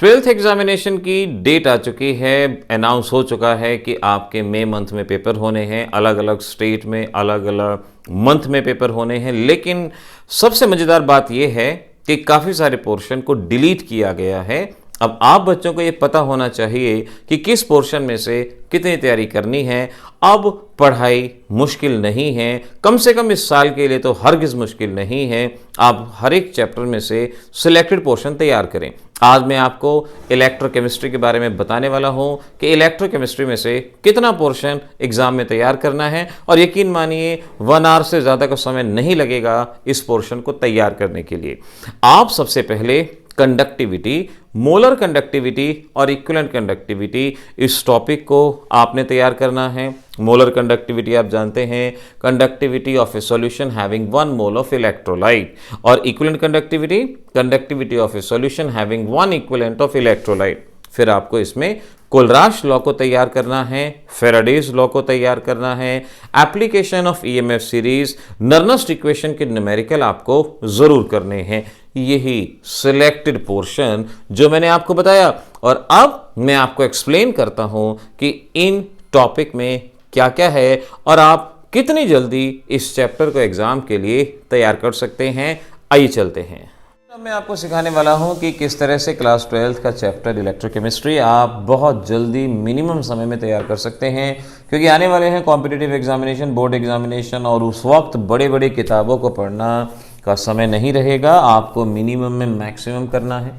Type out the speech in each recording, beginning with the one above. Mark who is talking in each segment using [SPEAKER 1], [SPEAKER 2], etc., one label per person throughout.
[SPEAKER 1] Twelfth examination की date आ चुकी है, अनाउंस हो चुका है कि आपके मई मंथ में पेपर होने हैं। अलग अलग स्टेट में अलग अलग मंथ में पेपर होने हैं, लेकिन सबसे मज़ेदार बात यह है कि काफ़ी सारे पोर्शन को डिलीट किया गया है। अब आप बच्चों को ये पता होना चाहिए कि किस पोर्शन में से कितनी तैयारी करनी है। अब पढ़ाई मुश्किल नहीं है, कम से कम इस साल के लिए तो हरगिज़ मुश्किल नहीं है। आप हर एक चैप्टर में से सिलेक्टेड पोर्शन तैयार करें। आज मैं आपको इलेक्ट्रोकेमिस्ट्री के बारे में बताने वाला हूं कि इलेक्ट्रोकेमिस्ट्री में से कितना पोर्शन एग्जाम में तैयार करना है, और यकीन मानिए 1 आवर से ज़्यादा का समय नहीं लगेगा इस पोर्शन को तैयार करने के लिए। आप सबसे पहले कंडक्टिविटी, मोलर कंडक्टिविटी और इक्विवेलेंट कंडक्टिविटी, इस टॉपिक को आपने तैयार करना है। मोलर कंडक्टिविटी आप जानते हैं, conductivity of a solution having 1 mole of electrolyte, और equivalent conductivity, conductivity of a solution having 1 equivalent of electrolyte. फिर आपको इसमें कोलराश लॉ को तैयार करना है, फेराडेज लॉ को तैयार करना है, application of EMF series, Nernst equation के न्यूमेरिकल आपको जरूर करने हैं। यही सिलेक्टेड पोर्शन जो मैंने आपको बताया, और अब मैं आपको एक्सप्लेन करता हूं कि इन टॉपिक में क्या क्या है और आप कितनी जल्दी इस चैप्टर को एग्जाम के लिए तैयार कर सकते हैं। आइए चलते हैं। अब मैं आपको सिखाने वाला हूं कि किस तरह से क्लास 12 का चैप्टर इलेक्ट्रोकेमिस्ट्री आप बहुत जल्दी मिनिमम समय में तैयार कर सकते हैं, क्योंकि आने वाले हैं कॉम्पिटिटिव एग्जामिनेशन, बोर्ड एग्जामिनेशन, और उस वक्त बड़े बड़े किताबों को पढ़ना का समय नहीं रहेगा। आपको मिनिमम में मैक्सिमम करना है।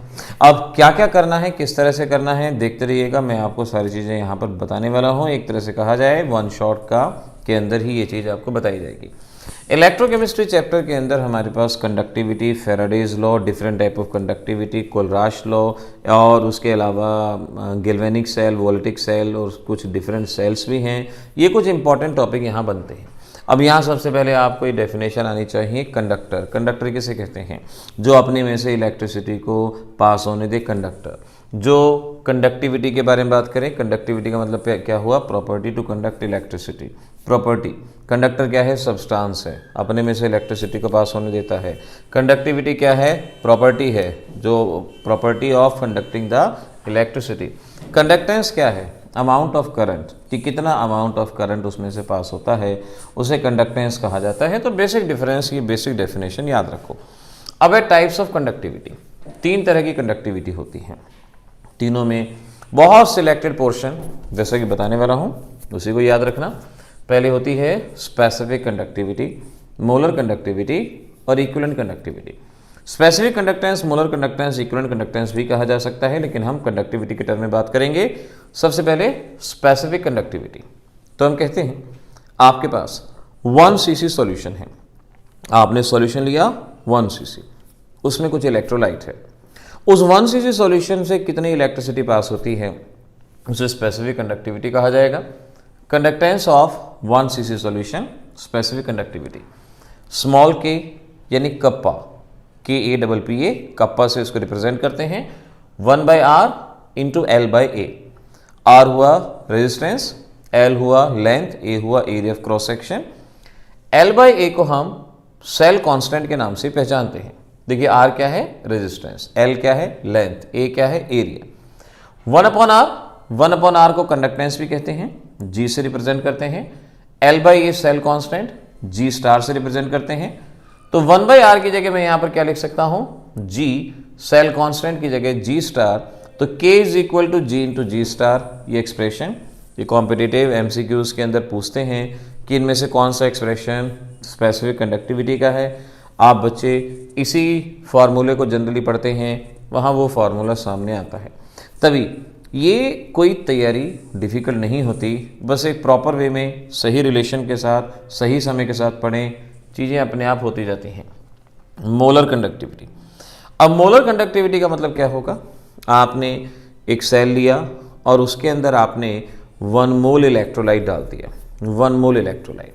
[SPEAKER 1] अब क्या क्या करना है, किस तरह से करना है, देखते रहिएगा। मैं आपको सारी चीज़ें यहाँ पर बताने वाला हूँ। एक तरह से कहा जाए वन शॉट का के अंदर ही ये चीज़ आपको बताई जाएगी। इलेक्ट्रोकेमिस्ट्री चैप्टर के अंदर हमारे पास conductivity, Faraday's law, different type of conductivity, Kohlrausch law, और उसके अलावा गैल्वेनिक सेल, वोल्टिक सेल, और कुछ डिफरेंट सेल्स भी हैं। ये कुछ इंपॉर्टेंट टॉपिक यहाँ बनते हैं। अब यहाँ सबसे पहले आपको ये डेफिनेशन आनी चाहिए। कंडक्टर, कंडक्टर किसे कहते हैं? जो अपने में से इलेक्ट्रिसिटी को पास होने दे, कंडक्टर। जो कंडक्टिविटी के बारे में बात करें, कंडक्टिविटी का मतलब क्या हुआ? Property to conduct electricity. Property, conductor क्या है? सब्सटेंस है, अपने में से इलेक्ट्रिसिटी को पास होने देता है। कंडक्टिविटी क्या है? प्रॉपर्टी है, जो property of conducting the electricity. Conductance क्या है? अमाउंट ऑफ करंट, कि कितना अमाउंट ऑफ करंट उसमें से पास होता है, उसे कंडक्टेंस कहा जाता है। तो बेसिक डिफरेंस की बेसिक डेफिनेशन याद रखो। अब है टाइप्स ऑफ कंडक्टिविटी। 3 तरह की कंडक्टिविटी होती है, तीनों में बहुत सिलेक्टेड पोर्शन जैसे कि बताने वाला हूँ उसी को याद रखना। पहले होती है स्पेसिफिक कंडक्टिविटी, मोलर कंडक्टिविटी और equivalent conductivity. Specific conductance, molar conductance, equivalent conductance भी कहा जा सकता है, लेकिन हम कंडक्टिविटी के टर्म में बात करेंगे। सबसे पहले स्पेसिफिक कंडक्टिविटी। तो हम कहते हैं आपके पास 1 cc सॉल्यूशन है, आपने सॉल्यूशन लिया 1 cc, उसमें कुछ इलेक्ट्रोलाइट है। उस 1 cc सॉल्यूशन से कितनी इलेक्ट्रिसिटी पास होती है, उसे स्पेसिफिक कंडक्टिविटी कहा जाएगा। Conductance of 1 cc solution, specific conductivity. Small के यानी कप्पा, KAPPA, कप्पा से इसको रिप्रेजेंट करते हैं। 1/r into L/A। R हुआ रेजिस्टेंस, L हुआ लेंथ, A हुआ area of cross section. L/A को हम सेल कांस्टेंट के नाम से पहचानते हैं। देखिए R क्या है? रेजिस्टेंस, L क्या है? लेंथ, A क्या है? एरिया। 1/r को कंडक्टेंस भी कहते हैं, G से रिप्रेजेंट करते हैं। L/A cell constant, G star से रिप्रेजेंट करते हैं। तो 1/r की जगह मैं यहां पर क्या लिख सकता हूं? G, सेल कांस्टेंट की जगह G स्टार, तो K is equal to G into G star. ये एक्सप्रेशन ये कॉम्पिटिटिव MCQs के अंदर पूछते हैं कि इनमें से कौन सा एक्सप्रेशन स्पेसिफिक कंडक्टिविटी का है। आप बच्चे इसी फार्मूले को जनरली पढ़ते हैं, वहाँ वो फार्मूला सामने आता है। तभी ये कोई तैयारी डिफ़िकल्ट नहीं होती, बस एक प्रॉपर वे में सही रिलेशन के साथ, सही समय के साथ पढ़ें, चीज़ें अपने आप होती जाती हैं। Molar conductivity. अब मोलर कंडक्टिविटी का मतलब क्या होगा? आपने एक सेल लिया और उसके अंदर आपने 1 मोल इलेक्ट्रोलाइट डाल दिया, 1 मोल इलेक्ट्रोलाइट।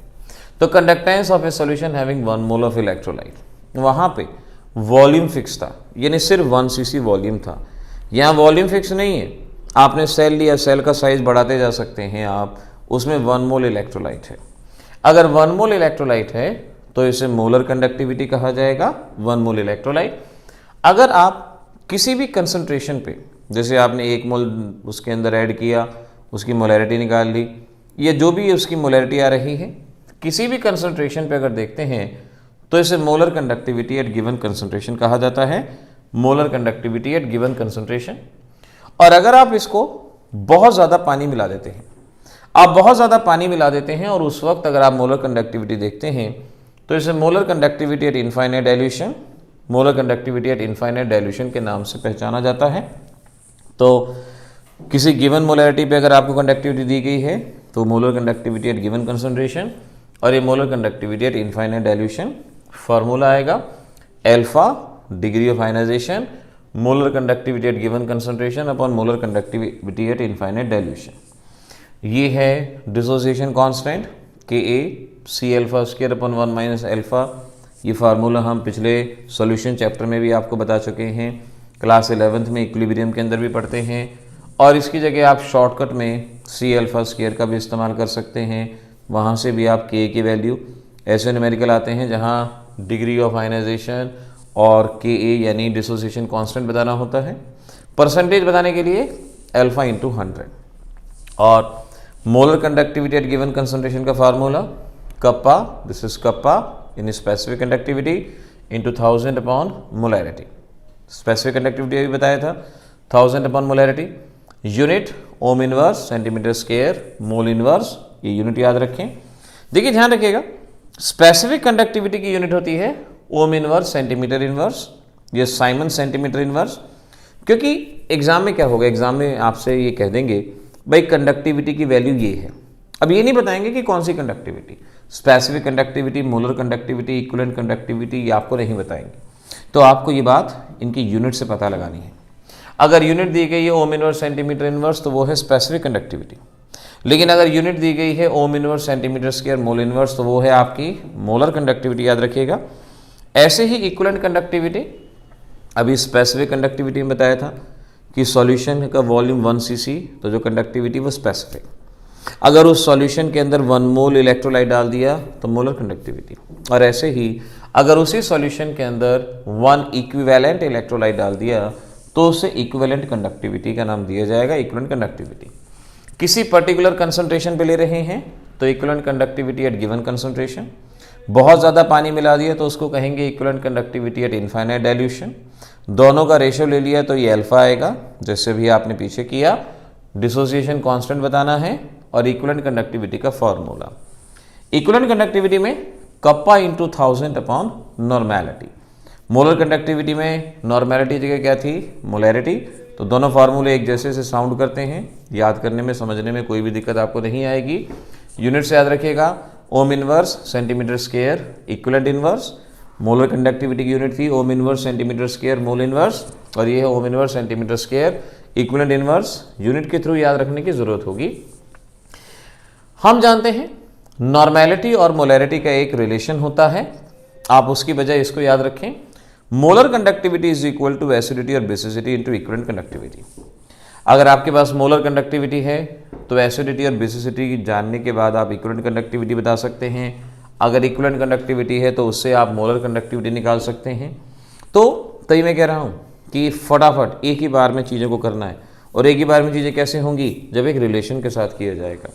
[SPEAKER 1] तो conductance of a solution having 1 mole of electrolyte, वहाँ पे वॉल्यूम फिक्स था, यानी सिर्फ 1 cc वॉल्यूम था। यहाँ वॉल्यूम फिक्स नहीं है, आपने सेल लिया, सेल का साइज बढ़ाते जा सकते हैं आप, उसमें 1 मोल इलेक्ट्रोलाइट है। अगर 1 मोल इलेक्ट्रोलाइट है तो इसे मोलर कंडक्टिविटी कहा जाएगा, 1 मोल इलेक्ट्रोलाइट। अगर आप किसी भी कंसंट्रेशन पे जैसे आपने 1 मोल उसके अंदर ऐड किया, उसकी मोलैरिटी निकाल ली, ये जो भी उसकी मोलैरिटी आ रही है, किसी भी कंसंट्रेशन पे अगर देखते हैं तो इसे molar conductivity at given concentration कहा जाता है, molar conductivity at given concentration. और अगर आप इसको बहुत ज़्यादा पानी मिला देते हैं, आप बहुत ज़्यादा पानी मिला देते हैं और उस वक्त अगर आप मोलर कंडक्टिविटी देखते हैं तो इसे molar conductivity at infinite dilution, molar conductivity at infinite dilution के नाम से पहचाना जाता है। तो किसी गिवन मोलैरिटी पे अगर आपको कंडक्टिविटी दी गई है तो molar conductivity at given concentration, और ये molar conductivity at infinite dilution formula आएगा alpha degree of ionization molar conductivity at given concentration upon molar conductivity at infinite dilution. ये है dissociation constant K A C alpha square upon 1 minus alpha. ये formula हम पिछले solution chapter में भी आपको बता चुके हैं, क्लास 11th में इक्विलिब्रियम के अंदर भी पढ़ते हैं, और इसकी जगह आप शॉर्टकट में सी अल्फा स्क्वायर का भी इस्तेमाल कर सकते हैं। वहाँ से भी आप के की वैल्यू ऐसे न्यूमेरिकल आते हैं जहाँ डिग्री ऑफ आयनाइजेशन और के ए यानी डिसोसिएशन कांस्टेंट बताना होता है। परसेंटेज बताने के लिए अल्फा इंटू 100, और molar conductivity at given concentration का formula kappa, this is kappa in specific conductivity into 1000 upon molarity. Specific conductivity अभी बताया था 1000 upon molarity. Unit ohm inverse centimetre square mole inverse, ये यूनिट याद रखें। देखिए ध्यान रखिएगा, स्पेसिफिक कंडक्टिविटी की यूनिट होती है ओम इनवर्स सेंटीमीटर इनवर्स, ये साइमन सेंटीमीटर इनवर्स। क्योंकि एग्जाम में क्या होगा, एग्जाम में आपसे ये कह देंगे भाई कंडक्टिविटी की वैल्यू ये है, अब ये नहीं बताएंगे कि कौन सी conductivity, specific conductivity, molar conductivity, equivalent conductivity, ये आपको नहीं बताएंगे। तो आपको ये बात इनकी यूनिट से पता लगानी है। अगर यूनिट दी गई है ओम इनवर्स सेंटीमीटर इनवर्स तो वो है स्पेसिफिक कंडक्टिविटी, लेकिन अगर यूनिट दी गई है ohm inverse centimetre square mole inverse तो वो है आपकी मोलर कंडक्टिविटी, याद रखिएगा। ऐसे ही इक्विवेलेंट कंडक्टिविटी, अभी स्पेसिफिक कंडक्टिविटी में बताया था कि सॉल्यूशन का वॉल्यूम 1 cc, तो जो कंडक्टिविटी वो स्पेसिफिक। अगर उस सॉल्यूशन के अंदर 1 मोल इलेक्ट्रोलाइट डाल दिया तो मोलर कंडक्टिविटी, और ऐसे ही अगर उसी सॉल्यूशन के अंदर 1 इक्विवेलेंट इलेक्ट्रोलाइट डाल दिया तो उसे इक्विवेलेंट कंडक्टिविटी का नाम दिया जाएगा, इक्विवेलेंट कंडक्टिविटी। किसी पर्टिकुलर कंसंट्रेशन पे ले रहे हैं तो equivalent conductivity at given concentration. बहुत ज़्यादा पानी मिला दिया तो उसको कहेंगे equivalent conductivity at infinite dilution. दोनों का रेशियो ले लिया तो ये अल्फा आएगा, जैसे भी आपने पीछे किया। डिसोसिएशन कांस्टेंट बताना है और इक्विवेलेंट कंडक्टिविटी का फॉर्मूला। इक्विवेलेंट कंडक्टिविटी में kappa into 1000 upon normality. Molar conductivity में नॉर्मेलिटी जगह क्या थी, मोलैरिटी। तो दोनों फार्मूले एक जैसे से साउंड करते हैं, याद करने में समझने में कोई भी दिक्कत आपको नहीं आएगी। यूनिट से याद रखिएगा, ओम inverse centimetre square equivalent inverse. Molar conductivity की यूनिट थी ओम inverse centimetre square mole inverse, और ये है ohm inverse centimetre square equivalent inverse. Unit के थ्रू याद रखने की जरूरत होगी। हम जानते हैं नॉर्मेलिटी और मोलैरिटी का एक रिलेशन होता है, आप उसकी बजाय इसको याद रखें, molar conductivity is equal to acidity और बेसिसिटी इनटू इक्विवेलेंट कंडक्टिविटी। अगर आपके पास मोलर कंडक्टिविटी है तो एसिडिटी और बेसिसिटी जानने के बाद आप इक्विवेलेंट कंडक्टिविटी बता सकते हैं। अगर इक्विवेलेंट कंडक्टिविटी है तो उससे आप मोलर कंडक्टिविटी निकाल सकते हैं। तो तभी मैं कह रहा हूँ कि फटाफट एक ही बार में चीज़ों को करना है, और एक ही बार में चीज़ें कैसे होंगी, जब एक रिलेशन के साथ किया जाएगा।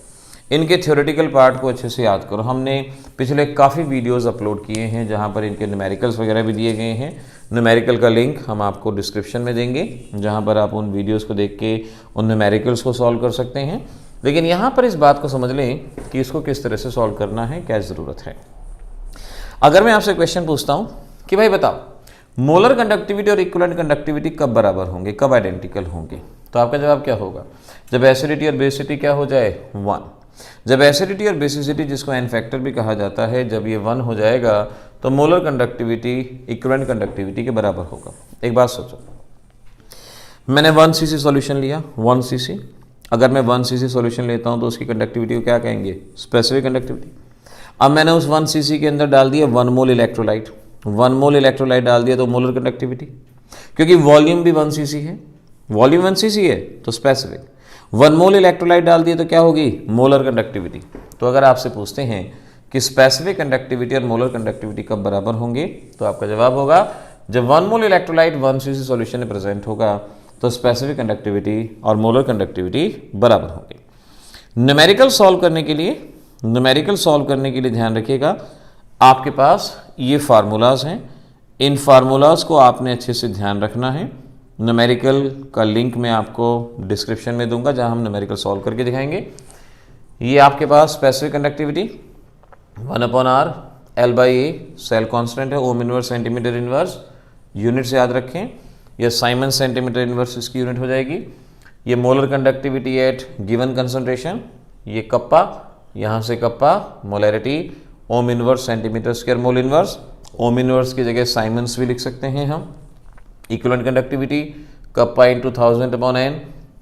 [SPEAKER 1] इनके थ्योरेटिकल पार्ट को अच्छे से याद करो। हमने पिछले काफ़ी वीडियोस अपलोड किए हैं जहाँ पर इनके न्यूमेरिकल्स वगैरह भी दिए गए हैं। न्यूमेरिकल का लिंक हम आपको डिस्क्रिप्शन में देंगे, जहाँ पर आप उन वीडियोस को देख के उन न्यूमेरिकल्स को सॉल्व कर सकते हैं। लेकिन यहाँ पर इस बात को समझ लें कि इसको किस तरह से सॉल्व करना है, क्या ज़रूरत है। अगर मैं आपसे क्वेश्चन पूछता हूँ कि भाई बताओ मोलर कंडक्टिविटी और इक्विवेलेंट कंडक्टिविटी कब बराबर होंगे, कब आइडेंटिकल होंगे, तो आपका जवाब क्या होगा, जब एसिडिटी और बेसिसिटी क्या हो जाए 1। जब एसिडिटी और बेसिसिटी, जिसको एन फैक्टर भी कहा जाता है, जब ये 1 हो जाएगा तो मोलर कंडक्टिविटी इक्विवेलेंट कंडक्टिविटी के बराबर होगा। एक बात सोचो, मैंने 1 cc सॉल्यूशन लिया, 1 cc। अगर मैं 1 cc सॉल्यूशन लेता हूं तो उसकी कंडक्टिविटी को क्या कहेंगे, स्पेसिफिक कंडक्टिविटी। अब मैंने उस 1 cc के अंदर डाल दिया 1 मोल इलेक्ट्रोलाइट, 1 मोल इलेक्ट्रोलाइट डाल दिया तो मोलर कंडक्टिविटी, क्योंकि वॉल्यूम भी 1 cc है, वॉल्यूम 1 cc है तो स्पेसिफिक। 1 मोल इलेक्ट्रोलाइट डाल दिए तो क्या होगी, मोलर कंडक्टिविटी। तो अगर आपसे पूछते हैं कि स्पेसिफिक कंडक्टिविटी और मोलर कंडक्टिविटी कब बराबर होंगे, तो आपका जवाब होगा जब 1 मोल इलेक्ट्रोलाइट 1 cc सॉल्यूशन में प्रेजेंट होगा तो स्पेसिफिक कंडक्टिविटी और मोलर कंडक्टिविटी बराबर होंगे। न्यूमेरिकल सॉल्व करने के लिए ध्यान रखिएगा, आपके पास ये फार्मूलाज हैं, इन फार्मूलाज को आपने अच्छे से ध्यान रखना है। न्यूमेरिकल का लिंक मैं आपको डिस्क्रिप्शन में दूंगा, जहां हम न्यूमेरिकल सॉल्व करके दिखाएंगे। ये आपके पास specific conductivity 1/r L/A cell constant है, ohm inverse centimetre inverse, unit से याद रखें, यह साइमन सेंटीमीटर इनवर्स इसकी यूनिट हो जाएगी। ये molar conductivity at given concentration, ये कप्पा, यहाँ से kappa, molarity ohm inverse centimetre square mole inverse, ohm inverse की जगह साइमन्स भी लिख सकते हैं हम। Equivalent conductivity kappa into 1000/n,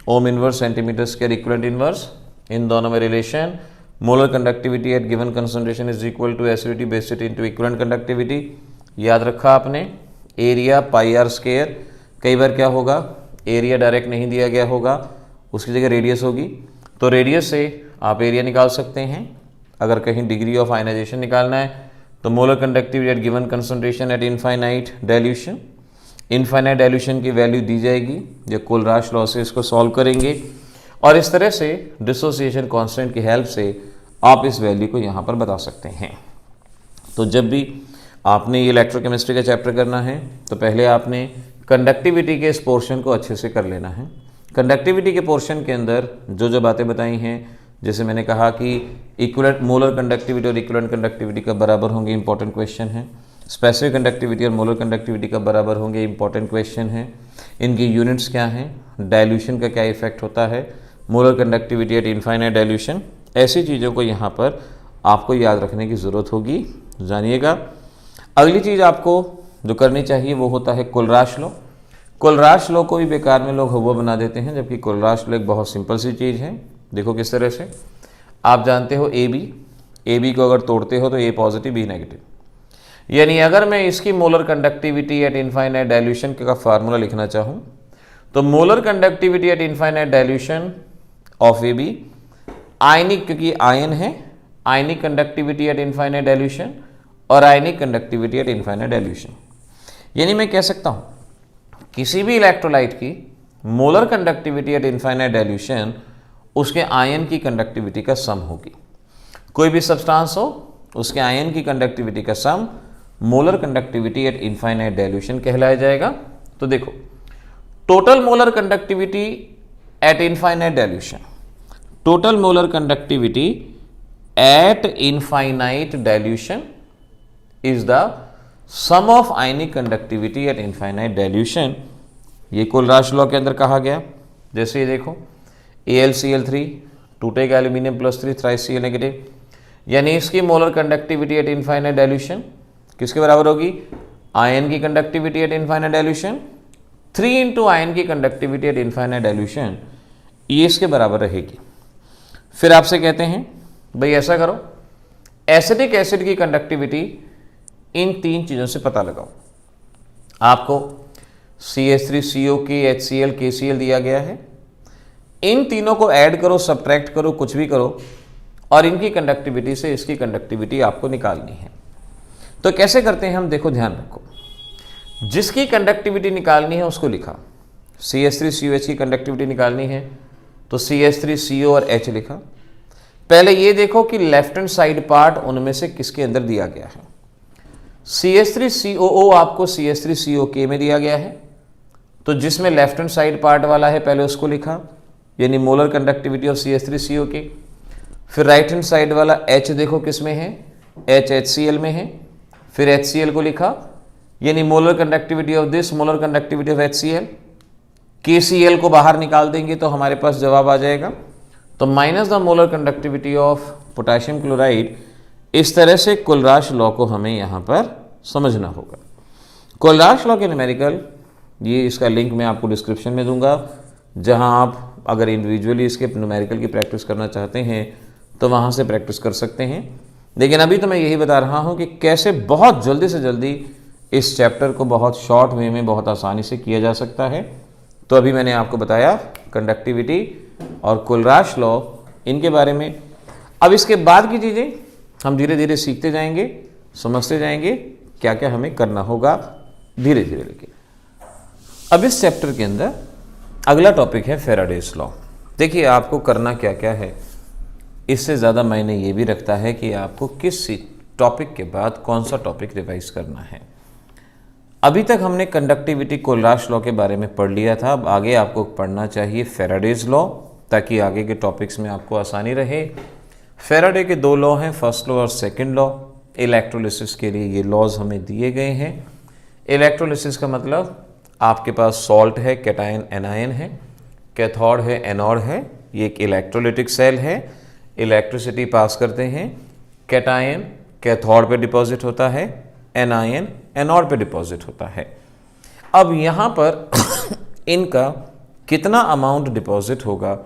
[SPEAKER 1] ohm inverse centimetre square equivalent inverse, इन दोनों में relation. Molar conductivity at given concentration is equal to acidity basicity into equivalent conductivity, याद रखा आपने। एरिया πr², कई बार क्या होगा, एरिया डायरेक्ट नहीं दिया गया होगा, उसकी जगह रेडियस होगी, तो रेडियस से आप एरिया निकाल सकते हैं। अगर कहीं डिग्री ऑफ आयनाइजेशन निकालना है तो molar conductivity at given concentration eight infinite dilution, infinite dilution की वैल्यू दी जाएगी। जो कोलराश लॉ से इसको सॉल्व करेंगे और इस तरह से डिसोसिएशन कांस्टेंट की हेल्प से आप इस वैल्यू को यहाँ पर बता सकते हैं। तो जब भी आपने ये इलेक्ट्रोकेमिस्ट्री का चैप्टर करना है तो पहले आपने कंडक्टिविटी के इस पोर्शन को अच्छे से कर लेना है। कंडक्टिविटी के पोर्शन के अंदर जो जो बातें बताई हैं, जैसे मैंने कहा कि इक्विवेलेंट मोलर कंडक्टिविटी और इक्विवेलेंट कंडक्टिविटी कब बराबर होंगे, इंपॉर्टेंट क्वेश्चन है। स्पेसिफिक कंडक्टिविटी और मोलर कंडक्टिविटी कब बराबर होंगे, इंपॉर्टेंट क्वेश्चन है। इनकी यूनिट्स क्या हैं, डाइल्यूशन का क्या इफेक्ट होता है, molar conductivity at infinite dilution, ऐसी चीज़ों को यहाँ पर आपको याद रखने की ज़रूरत होगी, जानिएगा। अगली चीज़ आपको जो करनी चाहिए वो होता है कोलराश लॉ। कोलराश लॉ को भी बेकार में लोग हुआ बना देते हैं, जबकि कोलराश लॉ एक बहुत सिंपल सी चीज़ है। देखो किस तरह से, आप जानते हो ए बी को अगर तोड़ते हो तो ए पॉजिटिव बी नेगेटिव, यानी अगर मैं इसकी molar conductivity at infinite dilution का फार्मूला लिखना चाहूँ तो molar conductivity at infinite dilution of A B, ionic, क्योंकि आयन है, ionic conductivity at infinite dilution और ionic conductivity at infinite dilution. यानी मैं कह सकता हूँ किसी भी इलेक्ट्रोलाइट की molar conductivity at infinite dilution उसके आयन की कंडक्टिविटी का सम होगी। कोई भी सब्सटेंस हो उसके आयन की कंडक्टिविटी का sum molar conductivity at infinite dilution कहलाया जाएगा। तो देखो, total molar conductivity at infinite dilution, total molar conductivity at infinite dilution is the sum of ionic conductivity at infinite dilution. ये कोलराश लॉ के अंदर कहा गया। जैसे ये देखो, AlCl3 टूटेगा एल्यूमिनियम +3 3Cl नेगेटिव, यानी इसकी molar conductivity at infinite dilution किसके बराबर होगी, आयन की conductivity at infinite dilution 3 into ion की कंडक्टिविटी एट इनफाइनाइट डाइल्यूशन, ये इसके बराबर रहेगी। फिर आपसे कहते हैं भाई ऐसा करो, एसिडिक एसिड की कंडक्टिविटी इन तीन चीज़ों से पता लगाओ। आपको CH3COK HCl KCl दिया गया है, इन तीनों को ऐड करो, सब्ट्रैक्ट करो, कुछ भी करो, और इनकी कंडक्टिविटी से इसकी कंडक्टिविटी आपको निकालनी है। तो कैसे करते हैं हम, देखो ध्यान रखो। जिसकी कंडक्टिविटी निकालनी है उसको लिखा, CH3COH की कंडक्टिविटी निकालनी है तो CH3CO और H लिखा। पहले ये देखो कि लेफ्ट हैंड साइड पार्ट उनमें से किसके अंदर दिया गया है। CH3COO आपको CH3COK में दिया गया है, तो जिसमें लेफ्ट हैंड साइड पार्ट वाला है पहले उसको लिखा, यानी मोलर कंडक्टिविटी ऑफ CH3COK। फिर राइट हैंड साइड वाला H देखो किस में है, H HCl में है, फिर HCl को लिखा, यानी molar conductivity of this, molar conductivity of HCl। KCl को बाहर निकाल देंगे तो हमारे पास जवाब आ जाएगा, तो minus the molar conductivity of potassium chloride. इस तरह से कोलराश लॉ को हमें यहाँ पर समझना होगा। कोलराश लॉ के न्यूमेरिकल, ये इसका लिंक मैं आपको डिस्क्रिप्शन में दूंगा, जहाँ आप अगर इंडिविजुअली इसके न्यूमेरिकल की प्रैक्टिस करना चाहते हैं तो वहाँ से प्रैक्टिस कर सकते हैं। लेकिन अभी तो मैं यही बता रहा हूँ कि कैसे बहुत जल्दी से जल्दी इस चैप्टर को बहुत शॉर्ट वे में बहुत आसानी से किया जा सकता है। तो अभी मैंने आपको बताया कंडक्टिविटी और कोलराश लॉ, इनके बारे में। अब इसके बाद की चीज़ें हम धीरे धीरे सीखते जाएंगे, समझते जाएंगे क्या क्या हमें करना होगा धीरे धीरे। लेकिन अब इस चैप्टर के अंदर अगला टॉपिक है फेराडेज लॉ। देखिए आपको करना क्या क्या है, इससे ज़्यादा मायने ये भी रखता है कि आपको किस टॉपिक के बाद कौन सा टॉपिक रिवाइज करना है। अभी तक हमने कंडक्टिविटी कोलराश लॉ के बारे में पढ़ लिया था, अब आगे आपको पढ़ना चाहिए फेराडेज लॉ, ताकि आगे के टॉपिक्स में आपको आसानी रहे। फेराडे के दो लॉ हैं, फर्स्ट लॉ और सेकंड लॉ। इलेक्ट्रोलिसिस के लिए ये लॉज हमें दिए गए हैं। इलेक्ट्रोलिसिस का मतलब आपके पास सॉल्ट है, कैटायन एनायन है, कैथोड है, एनोड है, ये एक इलेक्ट्रोलिटिक सेल है, इलेक्ट्रिसिटी पास करते हैं। कैटायन कैथोड पे डिपॉजिट होता है, एनायन एनोड पे डिपॉजिट होता है। अब यहाँ पर इनका कितना अमाउंट डिपॉजिट होगा,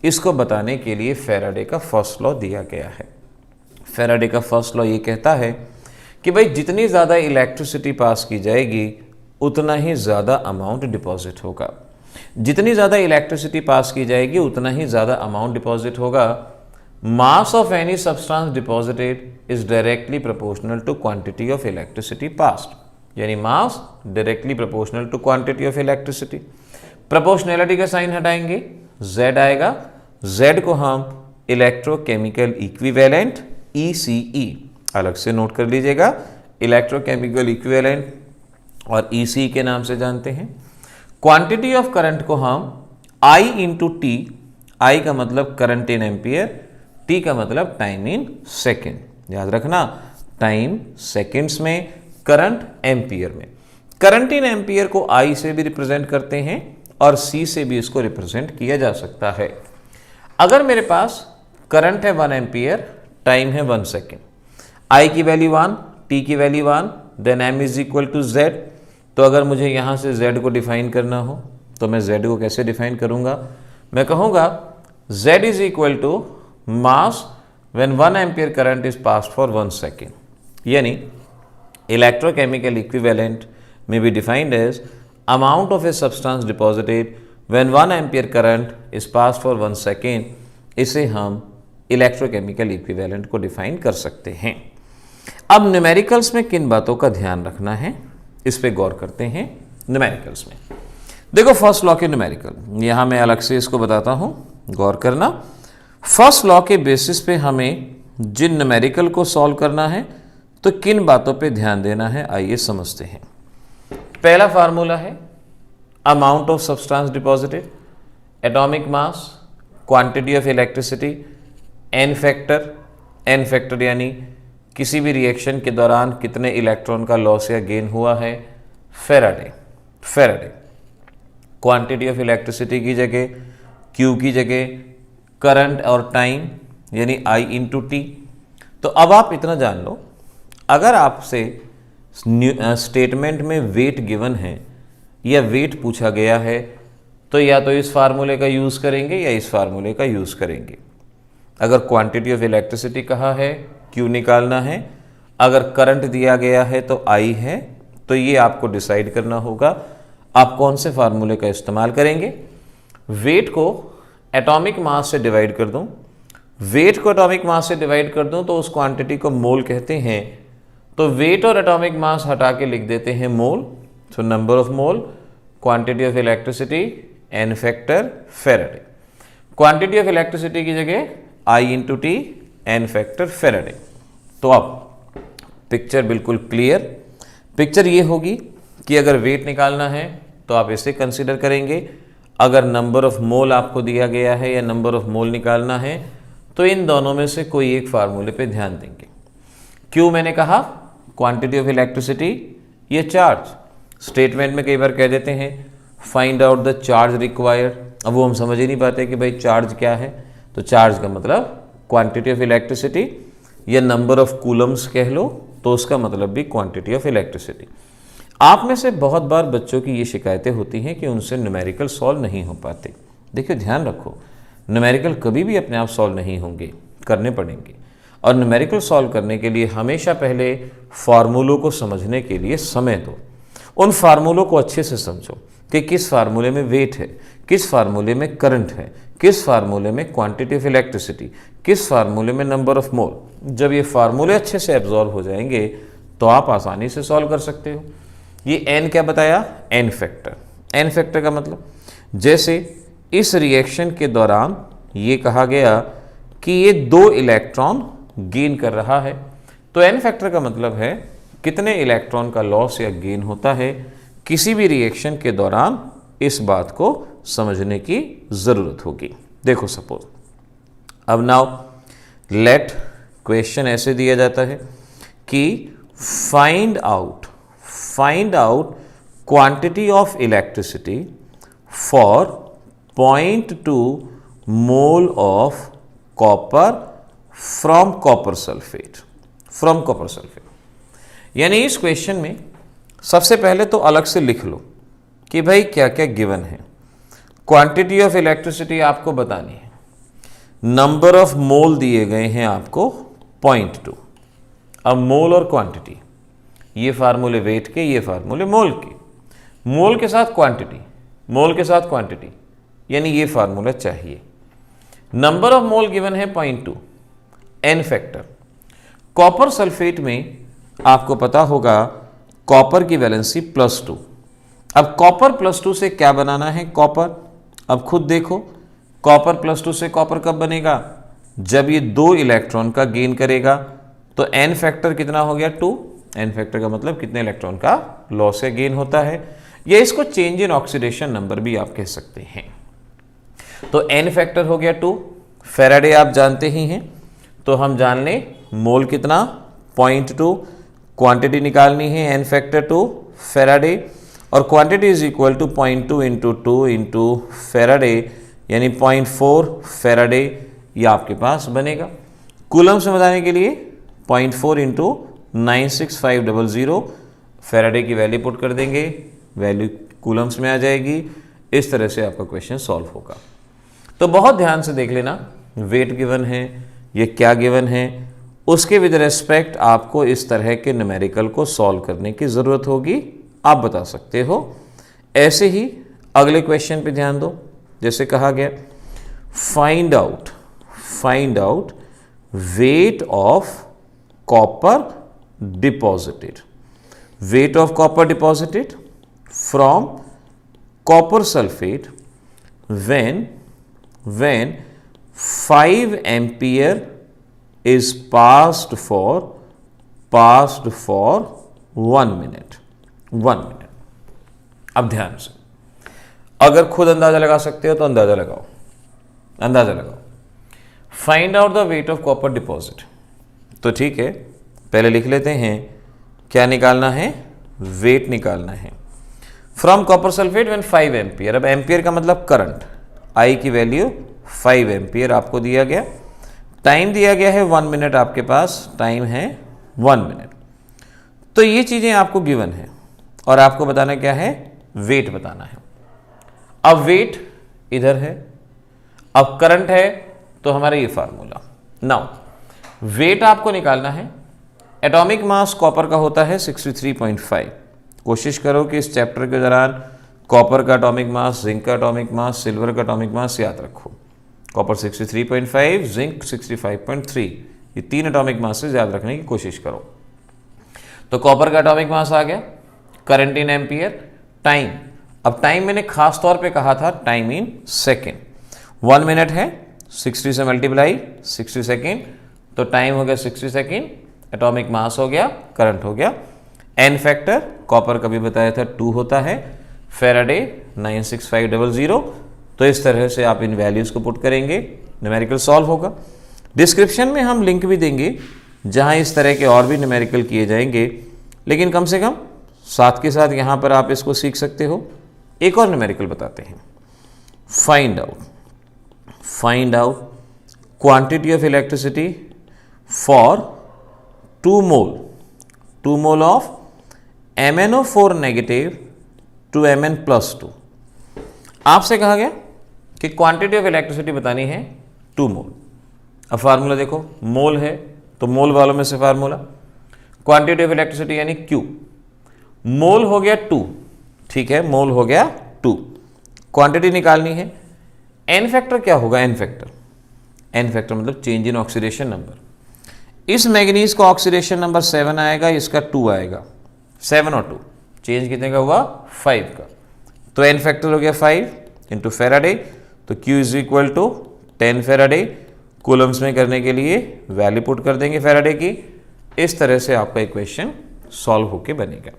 [SPEAKER 1] इसको बताने के लिए फेराडे का फर्स्ट लॉ दिया गया है। फेराडे का फर्स्ट लॉ ये कहता है कि भाई जितनी ज़्यादा इलेक्ट्रिसिटी पास की जाएगी उतना ही ज़्यादा अमाउंट डिपॉजिट होगा। जितनी ज़्यादा इलेक्ट्रिसिटी पास की जाएगी उतना ही ज़्यादा अमाउंट डिपॉजिट होगा। Mass of any substance deposited is directly proportional to quantity of electricity passed, यानी mass directly proportional to quantity of electricity. Proportionality का साइन हटाएंगे, Z आएगा, Z को हम इलेक्ट्रोकेमिकल इक्विवेलेंट ECE अलग से नोट कर लीजिएगा, इलेक्ट्रोकेमिकल इक्विवेलेंट और ECE के नाम से जानते हैं। क्वांटिटी ऑफ करंट को हम I इंटू टी, I का मतलब करंट इन एम्पियर, T का मतलब टाइम इन सेकेंड। याद रखना, टाइम सेकेंड्स में, करंट एम्पियर में। करंट इन एम्पियर को I से भी रिप्रेजेंट करते हैं और C से भी इसको रिप्रेजेंट किया जा सकता है। अगर मेरे पास करंट है 1 एम्पियर, टाइम है 1 सेकेंड, I की वैल्यू 1, T की value 1, then M is equal to Z। तो अगर मुझे यहाँ से Z को डिफाइन करना हो तो मैं Z को कैसे डिफाइन करूँगा? मैं कहूँगा Z is equal to mass when 1 ampere current is passed for 1 second, यानी electrochemical equivalent may be defined as amount of a substance deposited when 1 ampere current is passed for 1 second। इसे हम electrochemical equivalent को define कर सकते हैं। अब numericals में किन बातों का ध्यान रखना है, इस पे गौर करते हैं। न्यूमेरिकल्स में देखो फर्स्ट लॉ के न्यूमेरिकल, यहाँ मैं अलग से इसको बताता हूँ, गौर करना। फर्स्ट लॉ के बेसिस पे हमें जिन न्यूमेरिकल को सॉल्व करना है तो किन बातों पे ध्यान देना है, आइए समझते हैं। पहला फार्मूला है amount of substance deposited, atomic mass, quantity of electricity, n factor यानी किसी भी रिएक्शन के दौरान कितने इलेक्ट्रॉन का लॉस या गेन हुआ है, फेराडे। क्वांटिटी ऑफ इलेक्ट्रिसिटी की जगह Q की जगह करंट और टाइम यानी I इंटू टी। तो अब आप इतना जान लो, अगर आपसे स्टेटमेंट में वेट गिवन है या वेट पूछा गया है तो या तो इस फार्मूले का यूज़ करेंगे या इस फार्मूले का यूज़ करेंगे। अगर क्वांटिटी ऑफ इलेक्ट्रिसिटी कहा है, Q निकालना है, अगर करंट दिया गया है तो I है, तो ये आपको डिसाइड करना होगा आप कौन से फार्मूले का इस्तेमाल करेंगे। वेट को एटॉमिक मास से डिवाइड कर दूं, वेट को एटॉमिक मास से डिवाइड कर दूं तो उस क्वांटिटी को मोल कहते हैं। तो वेट और एटॉमिक मास हटा के लिख देते हैं मोल। तो number of mole, quantity of electricity, n factor, Faraday. Quantity of electricity की जगह I into T, n factor, Faraday. तो अब पिक्चर बिल्कुल क्लियर। पिक्चर ये होगी कि अगर वेट निकालना है तो आप इसे कंसिडर करेंगे, अगर नंबर ऑफ मोल आपको दिया गया है या नंबर ऑफ मोल निकालना है तो इन दोनों में से कोई एक फार्मूले पे ध्यान देंगे। क्यों मैंने कहा क्वांटिटी ऑफ इलेक्ट्रिसिटी, ये चार्ज। स्टेटमेंट में कई बार कह देते हैं find out the charge required, अब वो हम समझ ही नहीं पाते कि भाई चार्ज क्या है। तो चार्ज का मतलब क्वांटिटी ऑफ इलेक्ट्रिसिटी या नंबर ऑफ कूलम्स कह लो, तो उसका मतलब भी क्वांटिटी ऑफ इलेक्ट्रिसिटी। आप में से बहुत बार बच्चों की ये शिकायतें होती हैं कि उनसे न्यूमेरिकल सॉल्व नहीं हो पाते। देखिए ध्यान रखो, न्यूमेरिकल कभी भी अपने आप सॉल्व नहीं होंगे, करने पड़ेंगे। और न्यूमेरिकल सॉल्व करने के लिए हमेशा पहले फार्मूलों को समझने के लिए समय दो। उन फार्मूलों को अच्छे से समझो कि किस फार्मूले में वेट है, किस फार्मूले में करंट है, किस फार्मूले में क्वांटिटी ऑफ इलेक्ट्रिसिटी, किस फार्मूले में नंबर ऑफ मोल। जब ये फार्मूले अच्छे से एब्जॉर्व हो जाएंगे तो आप आसानी से सॉल्व कर सकते हो। ये एन क्या बताया, एन फैक्टर। एन फैक्टर का मतलब जैसे इस रिएक्शन के दौरान ये कहा गया कि ये 2 इलेक्ट्रॉन गेन कर रहा है, तो एन फैक्टर का मतलब है कितने इलेक्ट्रॉन का लॉस या गेन होता है किसी भी रिएक्शन के दौरान। इस बात को समझने की ज़रूरत होगी। देखो सपोज अब नाउ लेट क्वेश्चन ऐसे दिया जाता है कि find out quantity of electricity for 0.2 mole of copper from copper sulphate. यानी इस क्वेश्चन में सबसे पहले तो अलग से लिख लो कि भाई क्या क्या गिवन है। क्वांटिटी ऑफ इलेक्ट्रिसिटी आपको बतानी है, नंबर ऑफ मोल दिए गए हैं आपको 0.2। अब मोल और क्वांटिटी, ये फार्मूले वेट के, ये फार्मूले मोल के, मोल के साथ क्वांटिटी, मोल के साथ क्वांटिटी, यानी ये फार्मूला चाहिए। नंबर ऑफ मोल गिवन है 0.2, एन फैक्टर। कॉपर सल्फेट में आपको पता होगा कॉपर की वैलेंसी +2। अब कॉपर +2 से क्या बनाना है कॉपर, अब खुद देखो कॉपर +2 से कॉपर कब बनेगा, जब ये 2 इलेक्ट्रॉन का गेन करेगा। तो एन फैक्टर कितना हो गया 2। एन फैक्टर का मतलब कितने इलेक्ट्रॉन का लॉस या गेन होता है, या इसको चेंज इन ऑक्सीडेशन नंबर भी आप कह सकते हैं। तो एन फैक्टर हो गया 2। फैराडे आप जानते ही हैं, तो हम जान लें मोल कितना 0.2, क्वांटिटी निकालनी है एन फैक्टर 2 फैराडे, और quantity is equal to 0.2 into 2 into Faraday, यानी 0.4 फैराडे ये आपके पास बनेगा। कूलम्स में बताने के लिए 0.4 इंटू 96500 फैराडे की वैल्यू पुट कर देंगे, वैल्यू कूलम्स में आ जाएगी। इस तरह से आपका क्वेश्चन सॉल्व होगा। तो बहुत ध्यान से देख लेना, वेट गिवन है, ये क्या गिवन है, उसके विद रेस्पेक्ट आपको इस तरह के न्यूमेरिकल को सॉल्व करने की ज़रूरत होगी, आप बता सकते हो। ऐसे ही अगले क्वेश्चन पे ध्यान दो, जैसे कहा गया find out wait of copper deposited, wait of copper deposited from copper sulphate when 5 ampere is passed for 1 minute। अब ध्यान से, अगर खुद अंदाजा लगा सकते हो तो अंदाजा लगाओ। Find out the wait of copper deposit, तो ठीक है पहले लिख लेते हैं क्या निकालना है, वेट निकालना है from copper sulphate when 5 ampere. अब एम्पियर का मतलब करंट, आई की वैल्यू 5 एम्पियर आपको दिया गया, टाइम दिया गया है 1 मिनट, आपके पास टाइम है 1 मिनट। तो ये चीज़ें आपको गिवन है और आपको बताना क्या है, वेट बताना है। अब वेट इधर है, अब करंट है, तो हमारा ये फार्मूला। नाउ वेट आपको निकालना है, एटॉमिक मास कॉपर का होता है 63.5। कोशिश करो कि इस चैप्टर के दौरान कॉपर का एटॉमिक मास, जिंक का एटॉमिक मास, सिल्वर का एटॉमिक मास याद रखो। कॉपर 63.5, जिंक 65.3, ये 3 एटॉमिक मासेस याद रखने की कोशिश करो। तो कॉपर का एटॉमिक मास आ गया, करंट इन एम्पियर, टाइम। अब टाइम मैंने खास तौर पे कहा था टाइम इन सेकेंड। 1 मिनट है, 60 से मल्टीप्लाई 60 सेकेंड, तो टाइम हो गया 60 सेकेंड, एटॉमिक मास हो गया, करंट हो गया। एन फैक्टर कॉपर का भी बताया था 2 होता है, फैराडे 96500। तो इस तरह से आप इन वैल्यूज़ को पुट करेंगे, न्यूमेरिकल सॉल्व होगा। डिस्क्रिप्शन में हम लिंक भी देंगे जहां इस तरह के और भी न्यूमेरिकल किए जाएंगे, लेकिन कम से कम साथ के साथ यहाँ पर आप इसको सीख सकते हो। एक और न्यूमेरिकल बताते हैं, find out quantity of electricity for 2 mole of MnO4 negative to Mn+2। आपसे कहा गया कि क्वांटिटी ऑफ इलेक्ट्रिसिटी बतानी है 2 मोल। अब फार्मूला देखो, मोल है तो मोल वालों में से फार्मूला, क्वांटिटी ऑफ इलेक्ट्रिसिटी यानी Q। मोल हो गया 2, ठीक है, मोल हो गया 2, क्वांटिटी निकालनी है। एन फैक्टर क्या होगा, एन फैक्टर मतलब चेंज इन ऑक्सीडेशन नंबर। इस मैग्नीज का ऑक्सीडेशन नंबर 7 आएगा, इसका 2 आएगा, 7 और 2 चेंज कितने का हुआ, 5 का। तो एन फैक्टर हो गया 5, इंटू फेराडे, तो Q is equal to 10 Faraday. Coulombs में करने के लिए वैल्यू पुट कर देंगे फेराडे की। इस तरह से आपका इक्वेशन सॉल्व होके बनेगा।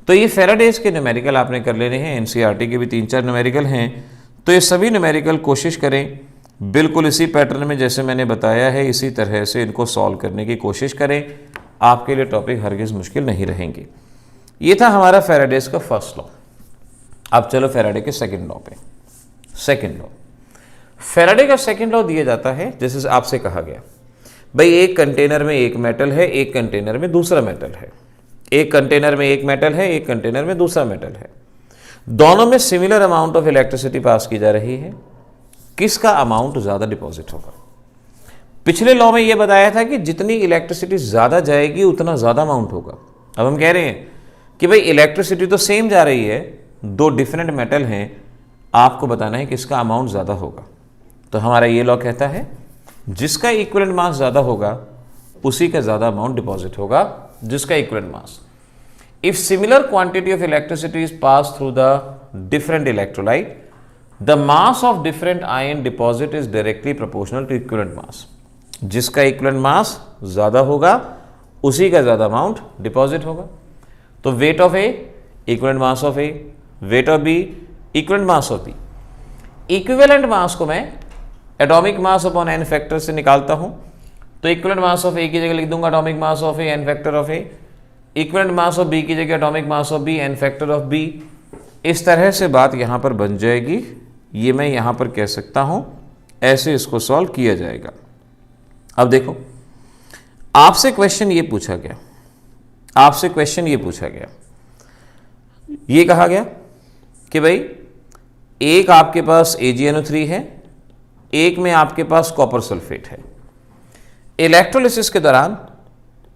[SPEAKER 1] तो ये फेराडेज के न्यूमेरिकल आपने कर लेने हैं। एनसीईआरटी के भी 3-4 न्यूमेरिकल हैं, तो ये सभी न्यूमेरिकल कोशिश करें बिल्कुल इसी पैटर्न में जैसे मैंने बताया है, इसी तरह से इनको सॉल्व करने की कोशिश करें। आपके लिए टॉपिक हरगिज मुश्किल नहीं रहेंगे। ये था हमारा फेराडेज का फर्स्ट लॉ। अब चलो फेराडे के सेकंड लॉ पे। सेकंड लॉ, फेराडे का सेकंड लॉ दिया जाता है जैसे आपसे कहा गया, भाई एक कंटेनर में एक मेटल है, एक कंटेनर में दूसरा मेटल है। एक कंटेनर में एक मेटल है, एक कंटेनर में दूसरा मेटल है। दोनों में similar amount of electricity pass की जा रही है। किसका अमाउंट ज़्यादा डिपॉजिट होगा? पिछले लॉ में यह बताया था कि जितनी इलेक्ट्रिसिटी ज़्यादा जाएगी उतना ज़्यादा अमाउंट होगा। अब हम कह रहे हैं कि भाई इलेक्ट्रिसिटी तो सेम जा रही है, दो डिफरेंट मेटल हैं, आपको बताना है किसका अमाउंट ज़्यादा होगा। तो हमारा ये लॉ कहता है जिसका इक्विवेलेंट मास ज़्यादा होगा उसी का ज़्यादा अमाउंट डिपॉजिट होगा, जिसका equivalent mass. If similar quantity of electricity is pass through the different electrolyte, the mass of different ion deposit is directly proportional to equivalent mass. जिसका इक्विवेलेंट मास ज़्यादा होगा उसी का ज़्यादा अमाउंट डिपॉजिट होगा। तो weight of A equivalent mass of A, weight of B equivalent mass of B. Equivalent mass को मैं atomic mass upon n factor से निकालता हूं, तो इक्विवेलेंट मास ऑफ ए की जगह लिख दूंगा atomic mass of A n factor of A, equivalent mass of B की जगह atomic mass of B n factor of B. इस तरह से बात यहां पर बन जाएगी। ये मैं यहां पर कह सकता हूं, ऐसे इसको सॉल्व किया जाएगा। अब देखो, आपसे क्वेश्चन ये पूछा गया, आपसे क्वेश्चन ये पूछा गया, ये कहा गया कि भाई एक आपके पास AgNO3 है, एक में आपके पास कॉपर सल्फेट है। इलेक्ट्रोलिसिस के दौरान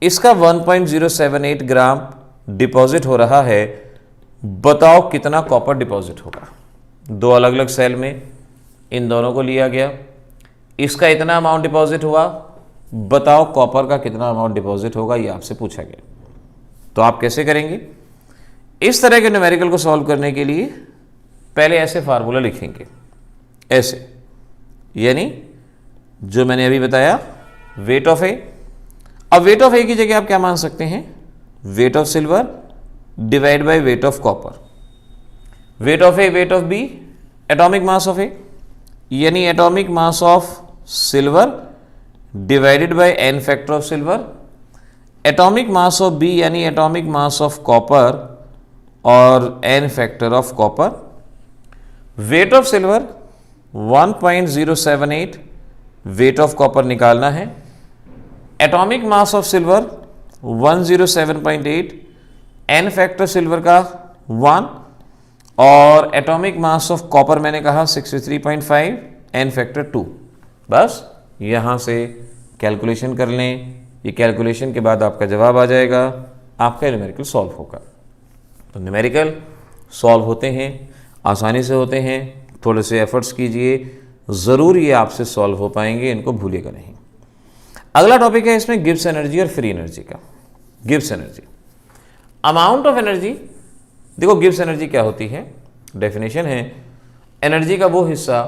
[SPEAKER 1] इसका 1.078 ग्राम डिपॉजिट हो रहा है। बताओ कितना कॉपर डिपॉजिट होगा? दो अलग अलग सेल में इन दोनों को लिया गया, इसका इतना अमाउंट डिपॉजिट हुआ, बताओ कॉपर का कितना अमाउंट डिपॉजिट होगा, ये आपसे पूछा गया। तो आप कैसे करेंगे? इस तरह के न्यूमेरिकल को सॉल्व करने के लिए पहले ऐसे फार्मूला लिखेंगे, ऐसे, यानी जो मैंने अभी बताया वेट ऑफ ए। अब वेट ऑफ ए की जगह आप क्या मान सकते हैं? Weight of silver divide by weight of copper. Weight of A, weight of B, atomic mass of A, यानी atomic mass of silver divided by N factor of silver. Atomic mass of B यानी atomic mass of copper और N factor of copper. Weight of silver 1.078, weight of copper निकालना है। Atomic mass of silver 107.8, N factor silver का 1, और atomic mass of copper मैंने कहा 63.5, N factor 2। बस यहां से कैलकुलेशन कर लें। ये कैलकुलेशन के बाद आपका जवाब आ जाएगा, आपका न्यूमेरिकल सॉल्व होगा। तो न्यूमेरिकल सॉल्व होते हैं, आसानी से होते हैं, थोड़े से एफर्ट्स कीजिए, ज़रूर ये आपसे सॉल्व हो पाएंगे, इनको भूलिएगा नहीं। अगला टॉपिक है इसमें गिब्स एनर्जी और फ्री एनर्जी का। Gibbs energy, amount of energy. देखो गिब्स एनर्जी क्या होती है? डेफिनेशन है एनर्जी का वो हिस्सा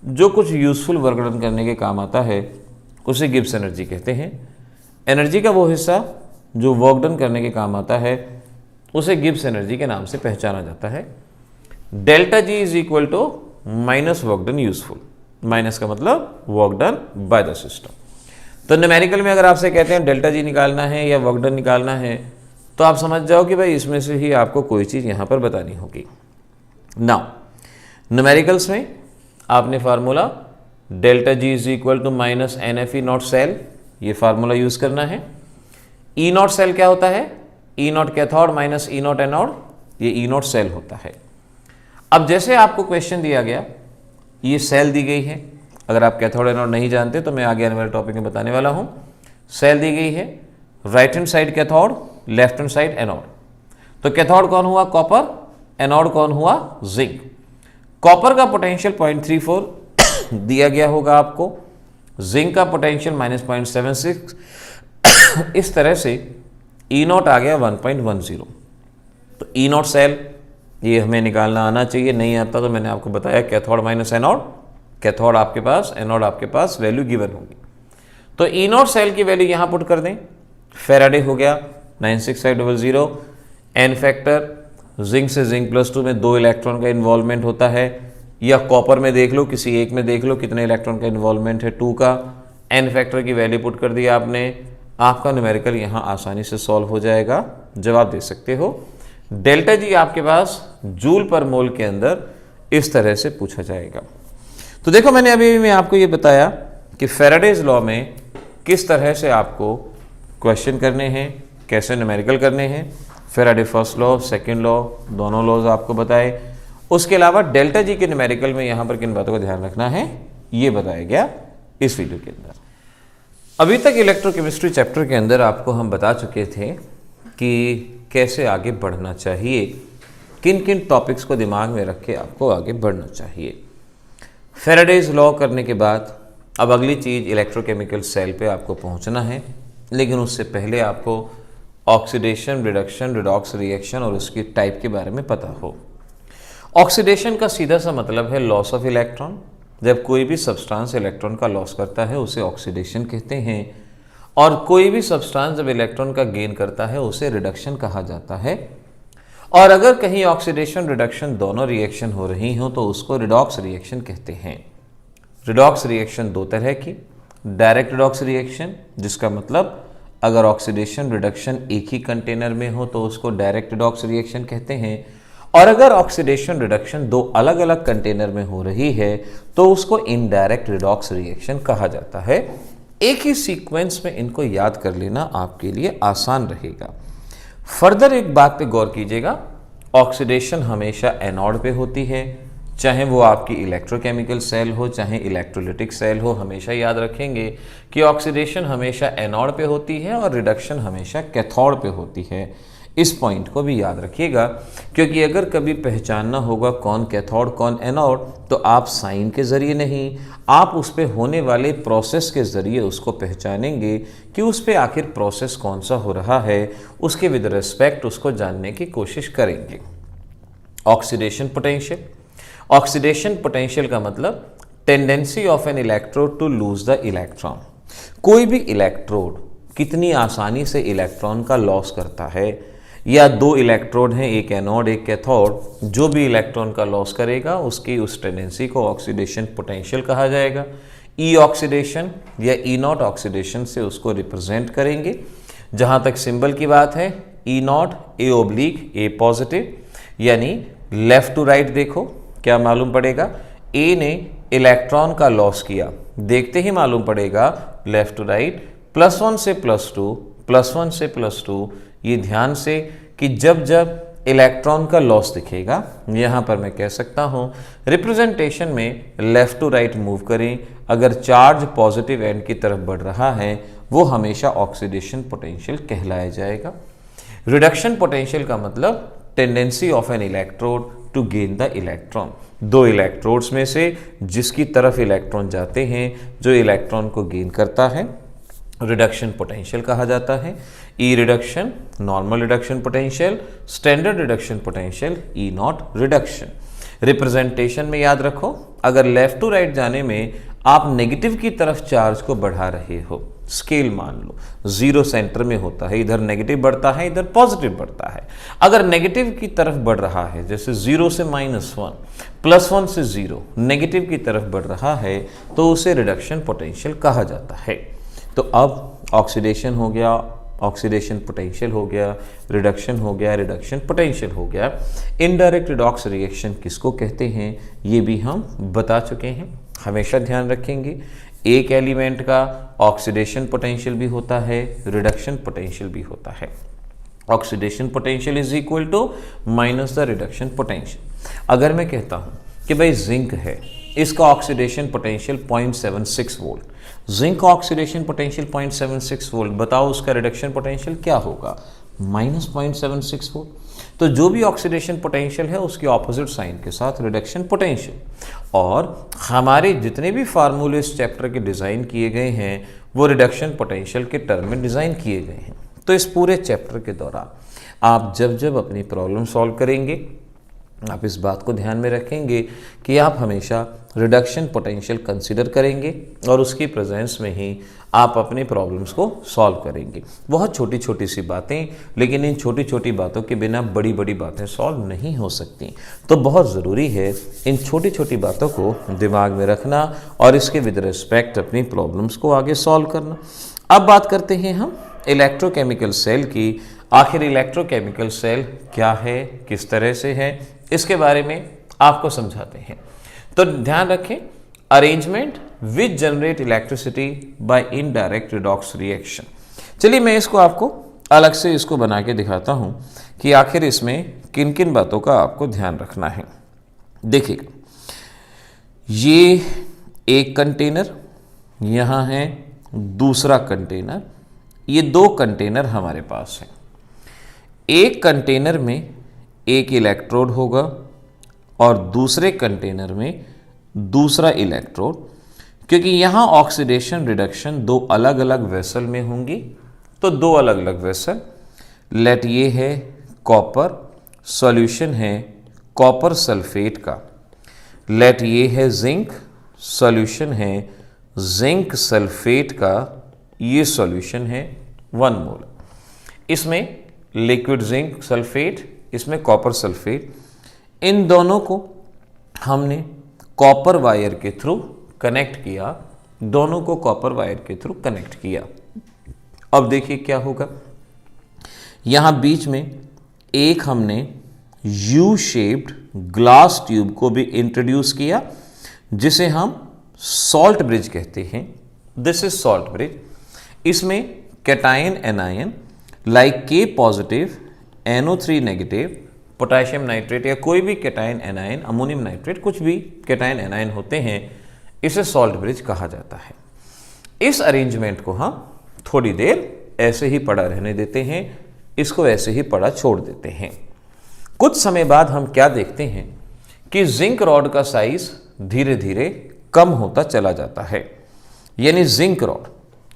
[SPEAKER 1] जो कुछ यूजफुल वर्क डन करने के काम आता है उसे गिब्स एनर्जी कहते हैं। एनर्जी का वो हिस्सा जो वर्क डन करने के काम आता है उसे गिब्स एनर्जी के नाम से पहचाना जाता है। Delta G is equal to minus work done useful. Minus का मतलब work done by the system. तो न्यूमेरिकल में अगर आपसे कहते हैं डेल्टा जी निकालना है या वर्क डन निकालना है, तो आप समझ जाओ कि भाई इसमें से ही आपको कोई चीज़ यहाँ पर बतानी होगी। नाउ न्यूमेरिकल्स में आपने formula delta G is equal to minus NFE naught cell, ये फार्मूला यूज करना है। E नॉट सेल क्या होता है? E naught cathode minus E naught anode, ये E नॉट सेल होता है। अब जैसे आपको क्वेश्चन दिया गया, ये सेल दी गई है। अगर आप कैथोड एनोड नहीं जानते तो मैं आगे आने वाले टॉपिक में बताने वाला हूं। सेल दी गई है, right hand side cathode, left hand side anode. तो कैथोड कौन हुआ? कॉपर। एनोड कौन हुआ? जिंक। कॉपर का पोटेंशियल 0.34 दिया गया होगा आपको, जिंक का पोटेंशियल -0.76। इस तरह से E नॉट आ गया 1.10। तो E नॉट सेल ये हमें निकालना आना चाहिए, नहीं आता तो मैंने आपको बताया कैथोड माइनस एनोड, कैथोड आपके पास, एनोड आपके पास, वैल्यू गिवन होगी। तो ई नॉट सेल की वैल्यू यहाँ पुट कर दें, फेराडे हो गया 96500, एन फैक्टर, जिंक से जिंक +2 में 2 इलेक्ट्रॉन का इन्वॉल्वमेंट होता है, या कॉपर में देख लो, किसी एक में देख लो कितने इलेक्ट्रॉन का इन्वॉल्वमेंट है, 2 का। एन फैक्टर की वैल्यू पुट कर दिया आपने, आपका न्यूमेरिकल यहाँ आसानी से सॉल्व हो जाएगा, जवाब दे सकते हो। डेल्टा जी आपके पास जूल पर मोल के अंदर इस तरह से पूछा जाएगा। तो देखो मैंने अभी मैं आपको ये बताया कि फैराडेज लॉ में किस तरह से आपको क्वेश्चन करने हैं, कैसे न्यूमेरिकल करने हैं। Faraday first law, second law, दोनों लॉज आपको बताए। उसके अलावा डेल्टा जी के न्यूमेरिकल में यहाँ पर किन बातों का ध्यान रखना है ये बताया गया इस वीडियो के अंदर। अभी तक इलेक्ट्रोकेमिस्ट्री चैप्टर के अंदर आपको हम बता चुके थे कि कैसे आगे बढ़ना चाहिए, किन किन टॉपिक्स को दिमाग में रख के आपको आगे बढ़ना चाहिए। फैराडेज लॉ करने के बाद अब अगली चीज़ इलेक्ट्रोकेमिकल सेल पे आपको पहुंचना है, लेकिन उससे पहले आपको ऑक्सीडेशन, रिडक्शन, रिडॉक्स रिएक्शन और उसकी टाइप के बारे में पता हो। ऑक्सीडेशन का सीधा सा मतलब है लॉस ऑफ इलेक्ट्रॉन। जब कोई भी सब्सटेंस इलेक्ट्रॉन का लॉस करता है उसे ऑक्सीडेशन कहते हैं, और कोई भी सब्सटेंस जब इलेक्ट्रॉन का गेन करता है उसे रिडक्शन कहा जाता है। और अगर कहीं ऑक्सीडेशन रिडक्शन दोनों रिएक्शन हो रही हो तो उसको रिडॉक्स रिएक्शन कहते हैं। रिडॉक्स रिएक्शन दो तरह की, डायरेक्ट रिडॉक्स रिएक्शन, जिसका मतलब अगर ऑक्सीडेशन रिडक्शन एक ही कंटेनर में हो तो उसको डायरेक्ट रिडॉक्स रिएक्शन कहते हैं, और अगर ऑक्सीडेशन रिडक्शन दो अलग अलग कंटेनर में हो रही है तो उसको इनडायरेक्ट रिडॉक्स रिएक्शन कहा जाता है। एक ही सीक्वेंस में इनको याद कर लेना आपके लिए आसान रहेगा। फर्दर एक बात पे गौर कीजिएगा, ऑक्सीडेशन हमेशा एनोड पे होती है, चाहे वो आपकी इलेक्ट्रोकेमिकल सेल हो चाहे इलेक्ट्रोलिटिक सेल हो। हमेशा याद रखेंगे कि ऑक्सीडेशन हमेशा एनोड पे होती है और रिडक्शन हमेशा कैथोड पे होती है। इस पॉइंट को भी याद रखिएगा, क्योंकि अगर कभी पहचानना होगा कौन कैथोड कौन एनोड, तो आप साइन के ज़रिए नहीं, आप उस पे होने वाले प्रोसेस के ज़रिए उसको पहचानेंगे कि उस पे आखिर प्रोसेस कौन सा हो रहा है, उसके विद रिस्पेक्ट उसको जानने की कोशिश करेंगे। ऑक्सीडेशन पोटेंशियल, ऑक्सीडेशन पोटेंशियल का मतलब tendency of an electrode to lose the electron. कोई भी इलेक्ट्रोड कितनी आसानी से इलेक्ट्रॉन का लॉस करता है, या दो इलेक्ट्रोड हैं, एक एनोड एक कैथोड, जो भी इलेक्ट्रॉन का लॉस करेगा उसकी उस टेंडेंसी को ऑक्सीडेशन पोटेंशियल कहा जाएगा। ई ऑक्सीडेशन या ई नॉट ऑक्सीडेशन से उसको रिप्रेजेंट करेंगे। जहाँ तक सिंबल की बात है, E naught A oblique A positive, यानी लेफ्ट टू राइट देखो क्या मालूम पड़ेगा, ए ने इलेक्ट्रॉन का लॉस किया, देखते ही मालूम पड़ेगा लेफ्ट टू राइट, +1 से +2, +1 से +2। ये ध्यान से कि जब जब इलेक्ट्रॉन का लॉस दिखेगा, यहाँ पर मैं कह सकता हूँ रिप्रेजेंटेशन में लेफ्ट टू राइट मूव करें। अगर चार्ज पॉजिटिव एंड की तरफ बढ़ रहा है वो हमेशा ऑक्सीडेशन पोटेंशियल कहलाया जाएगा। रिडक्शन पोटेंशियल का मतलब tendency of an electrode to gain the electron. दो इलेक्ट्रोड्स में से जिसकी तरफ इलेक्ट्रॉन जाते हैं, जो इलेक्ट्रॉन को गेन करता है, रिडक्शन पोटेंशियल कहा जाता है। E reduction, normal reduction potential, standard reduction potential, E naught reduction. Representation में याद रखो, अगर लेफ्ट टू राइट जाने में आप नेगेटिव की तरफ चार्ज को बढ़ा रहे हो, स्केल मान लो 0 सेंटर में होता है, इधर नेगेटिव बढ़ता है इधर पॉजिटिव बढ़ता है। अगर नेगेटिव की तरफ बढ़ रहा है, जैसे 0 से -1, +1 से 0, नेगेटिव की तरफ बढ़ रहा है तो उसे रिडक्शन पोटेंशियल कहा जाता है। तो अब ऑक्सीडेशन हो गया, ऑक्सीडेशन पोटेंशियल हो गया, रिडक्शन हो गया, रिडक्शन पोटेंशियल हो गया। इनडायरेक्ट रिडॉक्स रिएक्शन किसको कहते हैं ये भी हम बता चुके हैं। हमेशा ध्यान रखेंगे, एक एलिमेंट का ऑक्सीडेशन पोटेंशियल भी होता है, रिडक्शन पोटेंशियल भी होता है। Oxidation potential is equal to minus the reduction potential. अगर मैं कहता हूँ कि भाई जिंक है, इसका ऑक्सीडेशन पोटेंशियल 0.76 वोल्ट, जिंक का ऑक्सीडेशन पोटेंशियल 0.76 वोल्ट, बताओ उसका रिडक्शन पोटेंशियल क्या होगा, -0.76 वोल्ट। तो जो भी ऑक्सीडेशन पोटेंशियल है उसके ऑपोजिट साइन के साथ रिडक्शन पोटेंशियल। और हमारे जितने भी फार्मूले इस चैप्टर के डिज़ाइन किए गए हैं वो रिडक्शन पोटेंशियल के टर्म में डिज़ाइन किए गए हैं। तो इस पूरे चैप्टर के दौरान आप जब जब अपनी प्रॉब्लम सॉल्व करेंगे आप इस बात को ध्यान में रखेंगे कि आप हमेशा रिडक्शन पोटेंशियल कंसिडर करेंगे और उसकी प्रेजेंस में ही आप अपने प्रॉब्लम्स को सॉल्व करेंगे। बहुत छोटी छोटी सी बातें, लेकिन इन छोटी छोटी बातों के बिना बड़ी बड़ी बातें सॉल्व नहीं हो सकती। तो बहुत ज़रूरी है इन छोटी छोटी बातों को दिमाग में रखना और इसके विद रिस्पेक्ट अपनी प्रॉब्लम्स को आगे सॉल्व करना। अब बात करते हैं हम इलेक्ट्रोकेमिकल सेल की। आखिर इलेक्ट्रोकेमिकल सेल क्या है, किस तरह से है, इसके बारे में आपको समझाते हैं। तो ध्यान रखें, arrangement which generate electricity bye indirect redox reaction. चलिए मैं इसको आपको अलग से इसको बना के दिखाता हूं कि आखिर इसमें किन किन बातों का आपको ध्यान रखना है। देखिएगा, ये एक कंटेनर, यहां है दूसरा कंटेनर, ये दो कंटेनर हमारे पास हैं। एक कंटेनर में एक इलेक्ट्रोड होगा और दूसरे कंटेनर में दूसरा इलेक्ट्रोड। क्योंकि यहाँ ऑक्सीडेशन रिडक्शन दो अलग अलग वेसल में होंगी, तो दो अलग अलग वेसल। लेट ये है कॉपर, सॉल्यूशन है कॉपर सल्फेट का। लेट ये है जिंक, सॉल्यूशन है जिंक सल्फेट का। ये सॉल्यूशन है 1 मोल। इसमें लिक्विड जिंक सल्फेट, इसमें कॉपर सल्फेट। इन दोनों को हमने कॉपर वायर के थ्रू कनेक्ट किया, दोनों को कॉपर वायर के थ्रू कनेक्ट किया। अब देखिए क्या होगा, यहां बीच में एक हमने यू शेप्ड ग्लास ट्यूब को भी इंट्रोड्यूस किया, जिसे हम सॉल्ट ब्रिज कहते हैं। This is salt bridge. इसमें कैटायन एनायन लाइक के positive, NO3 negative, potassium nitrate या कोई भी कैटायन एनायन, अमोनियम नाइट्रेट, कुछ भी कैटायन एनायन होते हैं, इसे सॉल्ट ब्रिज कहा जाता है। इस अरेंजमेंट को हम थोड़ी देर ऐसे ही पड़ा रहने देते हैं, इसको ऐसे ही पड़ा छोड़ देते हैं। कुछ समय बाद हम क्या देखते हैं कि जिंक रॉड का साइज धीरे धीरे कम होता चला जाता है। यानी जिंक रॉड,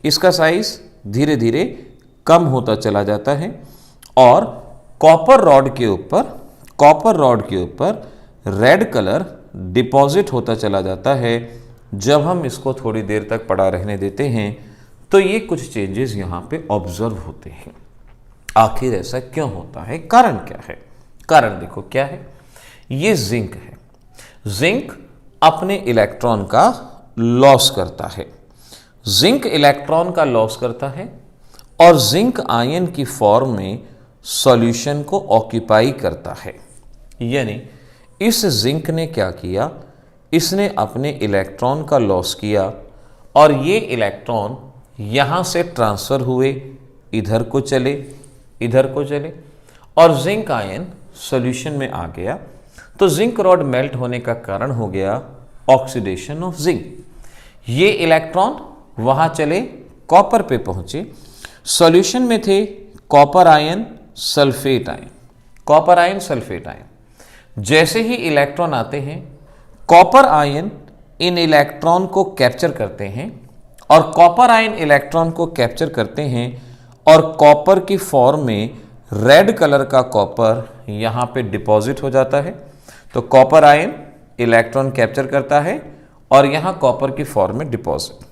[SPEAKER 1] इसका साइज धीरे धीरे कम होता चला जाता है और कॉपर रॉड के ऊपर रेड कलर डिपॉजिट होता चला जाता है। जब हम इसको थोड़ी देर तक पड़ा रहने देते हैं तो ये कुछ चेंजेस यहाँ पे ऑब्जर्व होते हैं। आखिर ऐसा क्यों होता है, कारण क्या है? कारण देखो क्या है, ये जिंक है। जिंक अपने इलेक्ट्रॉन का लॉस करता है, जिंक इलेक्ट्रॉन का लॉस करता है और जिंक आयन की फॉर्म में सॉल्यूशन को ऑक्यूपाई करता है। यानी इस जिंक ने क्या किया, इसने अपने इलेक्ट्रॉन का लॉस किया और ये इलेक्ट्रॉन यहाँ से ट्रांसफ़र हुए, इधर को चले और जिंक आयन सॉल्यूशन में आ गया। तो जिंक रॉड मेल्ट होने का कारण हो गया ऑक्सीडेशन ऑफ जिंक। ये इलेक्ट्रॉन वहाँ चले, कॉपर पे पहुँचे, सॉल्यूशन में थे copper ion sulphate ion, copper ion sulphate ion. जैसे ही इलेक्ट्रॉन आते हैं, कॉपर आयन इन इलेक्ट्रॉन को कैप्चर करते हैं और कॉपर आयन इलेक्ट्रॉन को कैप्चर करते हैं और कॉपर की फॉर्म में रेड कलर का कॉपर यहाँ पे डिपॉजिट हो जाता है। तो कॉपर आयन इलेक्ट्रॉन कैप्चर करता है और यहाँ कॉपर की फॉर्म में डिपॉजिट,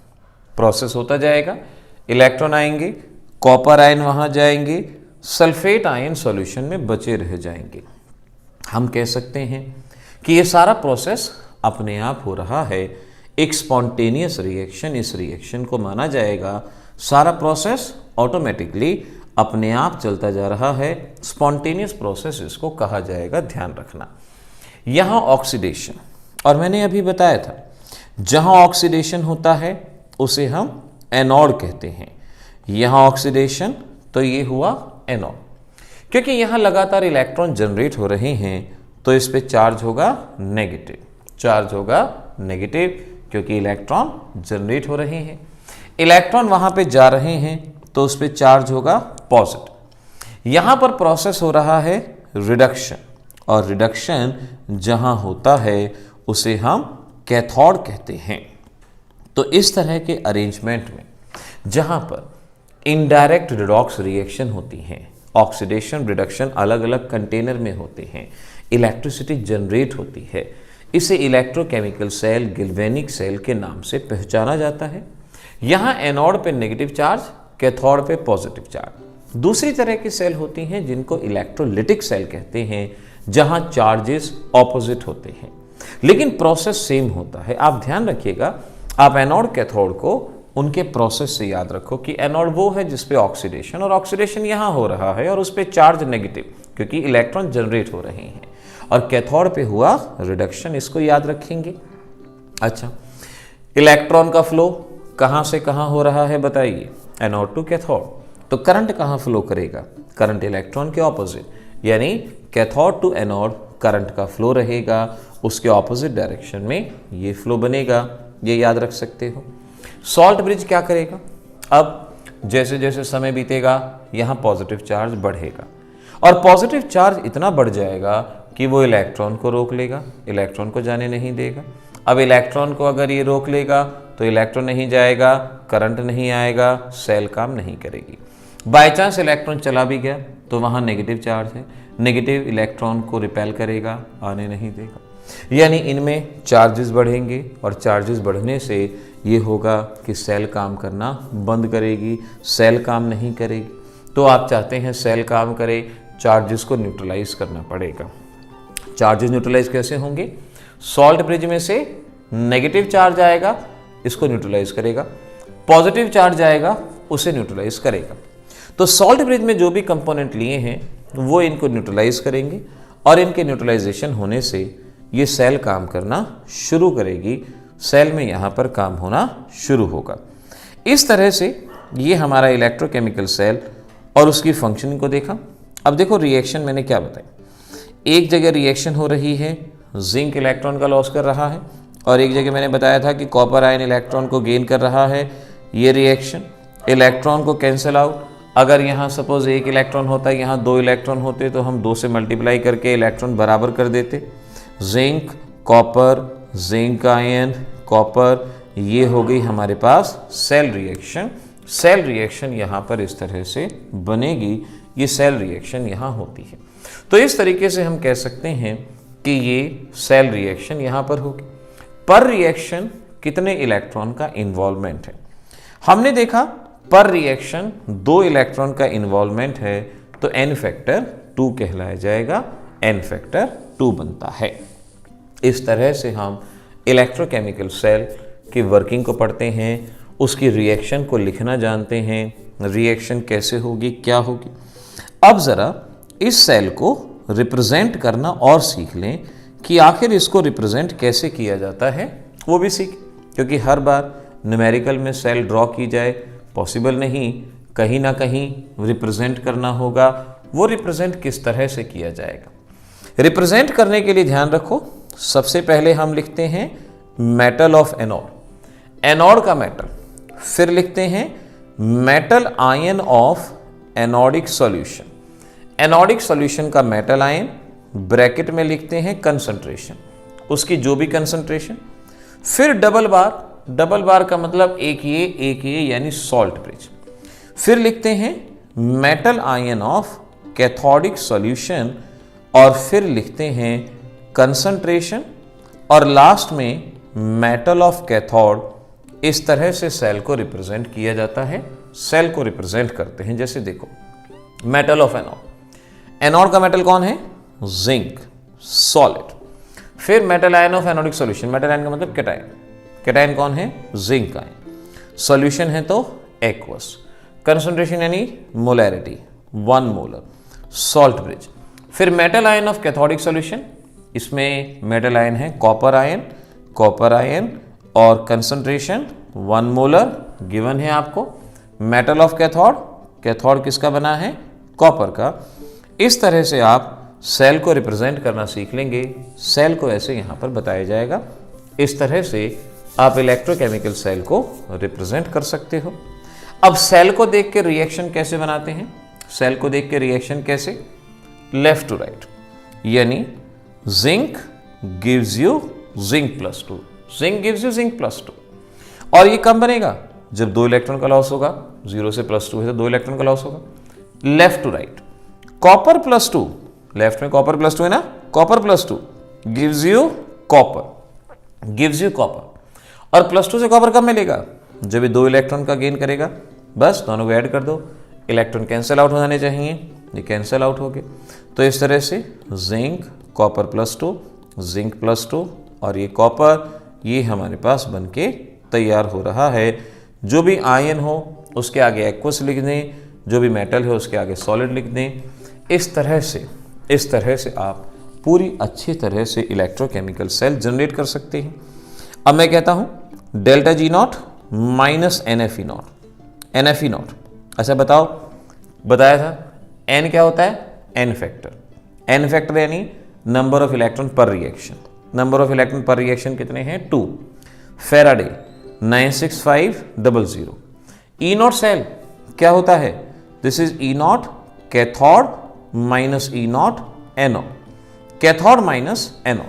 [SPEAKER 1] प्रोसेस होता जाएगा। इलेक्ट्रॉन आएंगे, कॉपर आयन वहाँ जाएंगे, सल्फेट आयन सॉल्यूशन में बचे रह जाएंगे। हम कह सकते हैं कि ये सारा प्रोसेस अपने आप हो रहा है, एक स्पॉन्टेनियस रिएक्शन। इस रिएक्शन को माना जाएगा, सारा प्रोसेस ऑटोमेटिकली अपने आप चलता जा रहा है, स्पॉन्टेनियस प्रोसेस इसको कहा जाएगा। ध्यान रखना, यहाँ ऑक्सीडेशन, और मैंने अभी बताया था जहाँ ऑक्सीडेशन होता है उसे हम एनोड कहते हैं। यहाँ ऑक्सीडेशन, तो ये हुआ एनोड। क्योंकि यहाँ लगातार इलेक्ट्रॉन जनरेट हो रहे हैं तो इस पे चार्ज होगा नेगेटिव, चार्ज होगा नेगेटिव, क्योंकि इलेक्ट्रॉन जनरेट हो रहे हैं। इलेक्ट्रॉन वहाँ पे जा रहे हैं तो उस पे चार्ज होगा पॉजिटिव। यहाँ पर प्रोसेस हो रहा है रिडक्शन, और रिडक्शन जहाँ होता है उसे हम कैथोड कहते हैं। तो इस तरह के अरेंजमेंट में जहाँ पर इनडायरेक्ट रिडॉक्स रिएक्शन होती हैं ऑक्सीडेशन रिडक्शन अलग अलग कंटेनर में होते हैं, इलेक्ट्रिसिटी जनरेट होती है। इसे इलेक्ट्रोकेमिकल सेल, गैल्वेनिक सेल के नाम से पहचाना जाता है। यहाँ एनोड पे नेगेटिव चार्ज, कैथोड पे पॉजिटिव चार्ज। दूसरी तरह की सेल होती हैं जिनको इलेक्ट्रोलिटिक सेल कहते हैं, जहां चार्जेस ऑपोजिट होते हैं, लेकिन प्रोसेस सेम होता है। आप ध्यान रखिएगा, आप एनोड कैथोड को उनके प्रोसेस से याद रखो कि एनोड वो है जिसपे ऑक्सीडेशन, और ऑक्सीडेशन यहाँ हो रहा है और उस पर चार्ज नेगेटिव क्योंकि इलेक्ट्रॉन जनरेट हो रहे हैं, और कैथोड पे हुआ रिडक्शन, इसको याद रखेंगे। अच्छा, इलेक्ट्रॉन का फ्लो कहाँ से कहाँ हो रहा है बताइए, एनोड टू कैथोड। तो करंट कहाँ फ्लो करेगा, करंट इलेक्ट्रॉन के ऑपोजिट, यानी कैथोड टू एनोड करंट का फ्लो रहेगा, उसके ऑपोजिट डायरेक्शन में ये फ्लो बनेगा, ये याद रख सकते हो। सॉल्ट ब्रिज क्या करेगा, अब जैसे जैसे समय बीतेगा यहाँ पॉजिटिव चार्ज बढ़ेगा, और पॉजिटिव चार्ज इतना बढ़ जाएगा कि वो इलेक्ट्रॉन को रोक लेगा, इलेक्ट्रॉन को जाने नहीं देगा। अब इलेक्ट्रॉन को अगर ये रोक लेगा तो इलेक्ट्रॉन नहीं जाएगा, करंट नहीं आएगा, सेल काम नहीं करेगी। बाय चांस इलेक्ट्रॉन चला भी गया तो वहाँ नेगेटिव चार्ज है, नेगेटिव इलेक्ट्रॉन को रिपेल करेगा, आने नहीं देगा। यानी इनमें चार्जेस बढ़ेंगे, और चार्जेस बढ़ने से ये होगा कि सेल काम करना बंद करेगी, सेल काम नहीं करेगी। तो आप चाहते हैं सेल काम करे, चार्जेस को न्यूट्रलाइज करना पड़ेगा। चार्जेस न्यूट्रलाइज कैसे होंगे, सॉल्ट ब्रिज में से नेगेटिव चार्ज आएगा, इसको न्यूट्रलाइज करेगा, पॉजिटिव चार्ज आएगा, उसे न्यूट्रलाइज करेगा। तो सॉल्ट ब्रिज में जो भी कंपोनेंट लिए हैं वो इनको न्यूट्रलाइज करेंगे, और इनके न्यूट्रलाइजेशन होने से ये सेल काम करना शुरू करेगी, सेल में यहाँ पर काम होना शुरू होगा। इस तरह से ये हमारा इलेक्ट्रोकेमिकल सेल और उसकी फंक्शनिंग को देखा। अब देखो रिएक्शन मैंने क्या बताई, एक जगह रिएक्शन हो रही है, जिंक इलेक्ट्रॉन का लॉस कर रहा है, और एक जगह मैंने बताया था कि कॉपर आयन इलेक्ट्रॉन को गेन कर रहा है। ये रिएक्शन इलेक्ट्रॉन को कैंसिल आउट, अगर यहाँ सपोज एक इलेक्ट्रॉन होता है, यहाँ 2 इलेक्ट्रॉन होते तो हम 2 से मल्टीप्लाई करके इलेक्ट्रॉन बराबर कर देते। Zinc copper, zinc ion copper, ये हो गई हमारे पास सेल रिएक्शन। सेल रिएक्शन यहाँ पर इस तरह से बनेगी, ये सेल रिएक्शन यहाँ होती है। तो इस तरीके से हम कह सकते हैं कि ये सेल रिएक्शन यहाँ पर होगी। पर रिएक्शन कितने इलेक्ट्रॉन का इन्वॉल्वमेंट है, हमने देखा पर रिएक्शन 2 इलेक्ट्रॉन का इन्वॉल्वमेंट है, तो n फैक्टर 2 कहलाया जाएगा, n फैक्टर 2 बनता है। इस तरह से हम इलेक्ट्रोकेमिकल सेल की वर्किंग को पढ़ते हैं, उसकी रिएक्शन को लिखना जानते हैं, रिएक्शन कैसे होगी, क्या होगी। अब ज़रा इस सेल को रिप्रेजेंट करना और सीख लें कि आखिर इसको रिप्रेजेंट कैसे किया जाता है, वो भी सीख, क्योंकि हर बार न्यूमेरिकल में सेल ड्रॉ की जाए पॉसिबल नहीं, कहीं ना कहीं रिप्रेजेंट करना होगा। वो रिप्रेजेंट किस तरह से किया जाएगा, रिप्रेजेंट करने के लिए ध्यान रखो, सबसे पहले हम लिखते हैं मेटल ऑफ एनोड, एनोड का मेटल, फिर लिखते हैं metal ion of anodic solution, anodic solution का मेटल आयन, ब्रैकेट में लिखते हैं कंसंट्रेशन, उसकी जो भी कंसंट्रेशन, फिर डबल बार, डबल बार का मतलब एक ये यानी सॉल्ट ब्रिज, फिर लिखते हैं metal ion of cathodic solution, और फिर लिखते हैं कंसंट्रेशन, और लास्ट में मेटल ऑफ कैथोड। इस तरह से सेल को रिप्रेजेंट किया जाता है, सेल को रिप्रेजेंट करते हैं। जैसे देखो मेटल ऑफ एनोड, एनोड का मेटल कौन है, जिंक सॉलिड, फिर metal ion of anodic solution, metal ion का मतलब कैटायन, कैटायन कौन है, जिंक आयन, सॉल्यूशन है तो एक्वस, कंसंट्रेशन यानी मोलैरिटी 1 मोलर, सॉल्ट ब्रिज, फिर metal ion of cathodic solution, इसमें मेटल आयन है कॉपर आयन, कॉपर आयन, और कंसंट्रेशन 1 मोलर गिवन है आपको। मेटल ऑफ कैथोड, कैथोड किसका बना है, कॉपर का। इस तरह से आप सेल को रिप्रेजेंट करना सीख लेंगे, सेल को ऐसे यहाँ पर बताया जाएगा। इस तरह से आप इलेक्ट्रोकेमिकल सेल को रिप्रेजेंट कर सकते हो। अब सेल को देख के रिएक्शन कैसे बनाते हैं, सेल को देख के रिएक्शन कैसे, लेफ्ट टू राइट, यानी zinc gives you zinc plus 2, zinc gives you zinc plus 2, और ये कब बनेगा, जब 2 इलेक्ट्रॉन का लॉस होगा, 0 से +2 है तो 2 इलेक्ट्रॉन का लॉस होगा। Left to right, copper plus 2, left में कॉपर प्लस 2 है ना, copper plus 2 gives you copper. और प्लस 2 से कॉपर कब मिलेगा, जब ये 2 इलेक्ट्रॉन का गेन करेगा, बस दोनों को ऐड कर दो, इलेक्ट्रॉन कैंसिल आउट हो जाने चाहिए, ये कैंसिल आउट हो गए। तो इस तरह से zinc copper plus 2, zinc plus 2 और ये कॉपर, ये हमारे पास बनके तैयार हो रहा है। जो भी आयन हो उसके आगे एक्वस लिख दें, जो भी मेटल है उसके आगे सॉलिड लिख दें। इस तरह से आप पूरी अच्छी तरह से इलेक्ट्रोकेमिकल सेल जनरेट कर सकते हैं। अब मैं कहता हूं delta G not minus NFE not. अच्छा बताओ, बताया था N क्या होता है, N फैक्टर यानी नंबर ऑफ इलेक्ट्रॉन पर रिएक्शन। नंबर ऑफ इलेक्ट्रॉन पर रिएक्शन कितने हैं, 2। फैराडे 96500। ई नॉट सेल क्या होता है, this is E naught cathode minus E naught anode, cathode minus anode.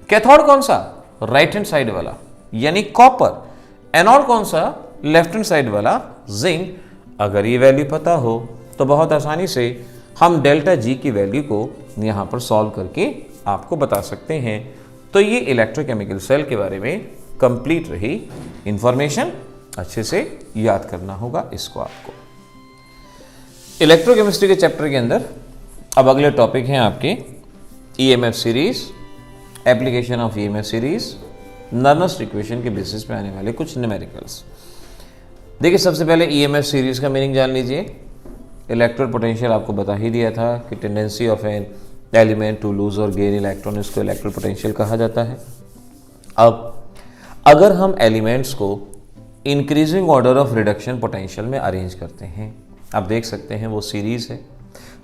[SPEAKER 1] Cathode कौन सा, राइट हैंड साइड वाला यानी कॉपर, एनोड कौन सा, लेफ्ट हैंड साइड वाला जिंक। अगर ये वैल्यू पता हो तो बहुत आसानी से हम डेल्टा जी की वैल्यू को यहाँ पर सॉल्व करके आपको बता सकते हैं। तो ये इलेक्ट्रोकेमिकल सेल के बारे में कंप्लीट रही इंफॉर्मेशन, अच्छे से याद करना होगा इसको आपको। इलेक्ट्रोकेमिस्ट्री के चैप्टर के अंदर अब अगले टॉपिक हैं आपके EMF series, application of EMF series, Nernst equation के बेसिस पे आने वाले कुछ न्यूमेरिकल्स। देखिए सबसे पहले EMF सीरीज का मीनिंग जान लीजिए। इलेक्ट्रोड पोटेंशियल आपको बता ही दिया था कि tendency of an element to lose और गेन इलेक्ट्रॉन, इसको इलेक्ट्रोड पोटेंशियल कहा जाता है। अब अगर हम एलिमेंट्स को increasing order of reduction potential में अरेंज करते हैं, आप देख सकते हैं वो सीरीज है।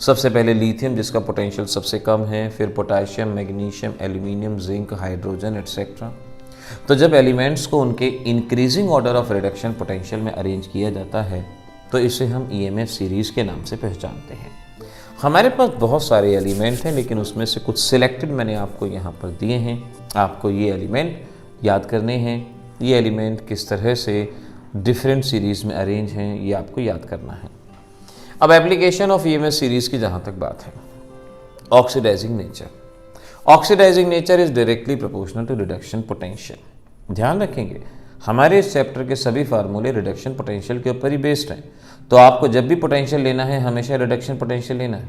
[SPEAKER 1] सबसे पहले लिथियम जिसका पोटेंशियल सबसे कम है, फिर potassium, magnesium, aluminium, zinc, hydrogen etcetera. तो जब एलिमेंट्स को उनके increasing order of reduction potential में अरेंज किया जाता है तो इसे हम EMF सीरीज के नाम से पहचानते हैं। हमारे पास बहुत सारे एलिमेंट हैं, लेकिन उसमें से कुछ सिलेक्टेड मैंने आपको यहाँ पर दिए हैं। आपको ये एलिमेंट याद करने हैं, ये एलिमेंट किस तरह से डिफरेंट सीरीज़ में अरेंज हैं, ये आपको याद करना है। अब एप्लीकेशन ऑफ EMF सीरीज़ की जहाँ तक बात है, oxidising nature is directly proportional to reduction potential. ध्यान रखेंगे हमारे इस चैप्टर के सभी फार्मूले रिडक्शन पोटेंशियल के ऊपर ही बेस्ड हैं। तो आपको जब भी पोटेंशियल लेना है हमेशा रिडक्शन पोटेंशियल लेना है।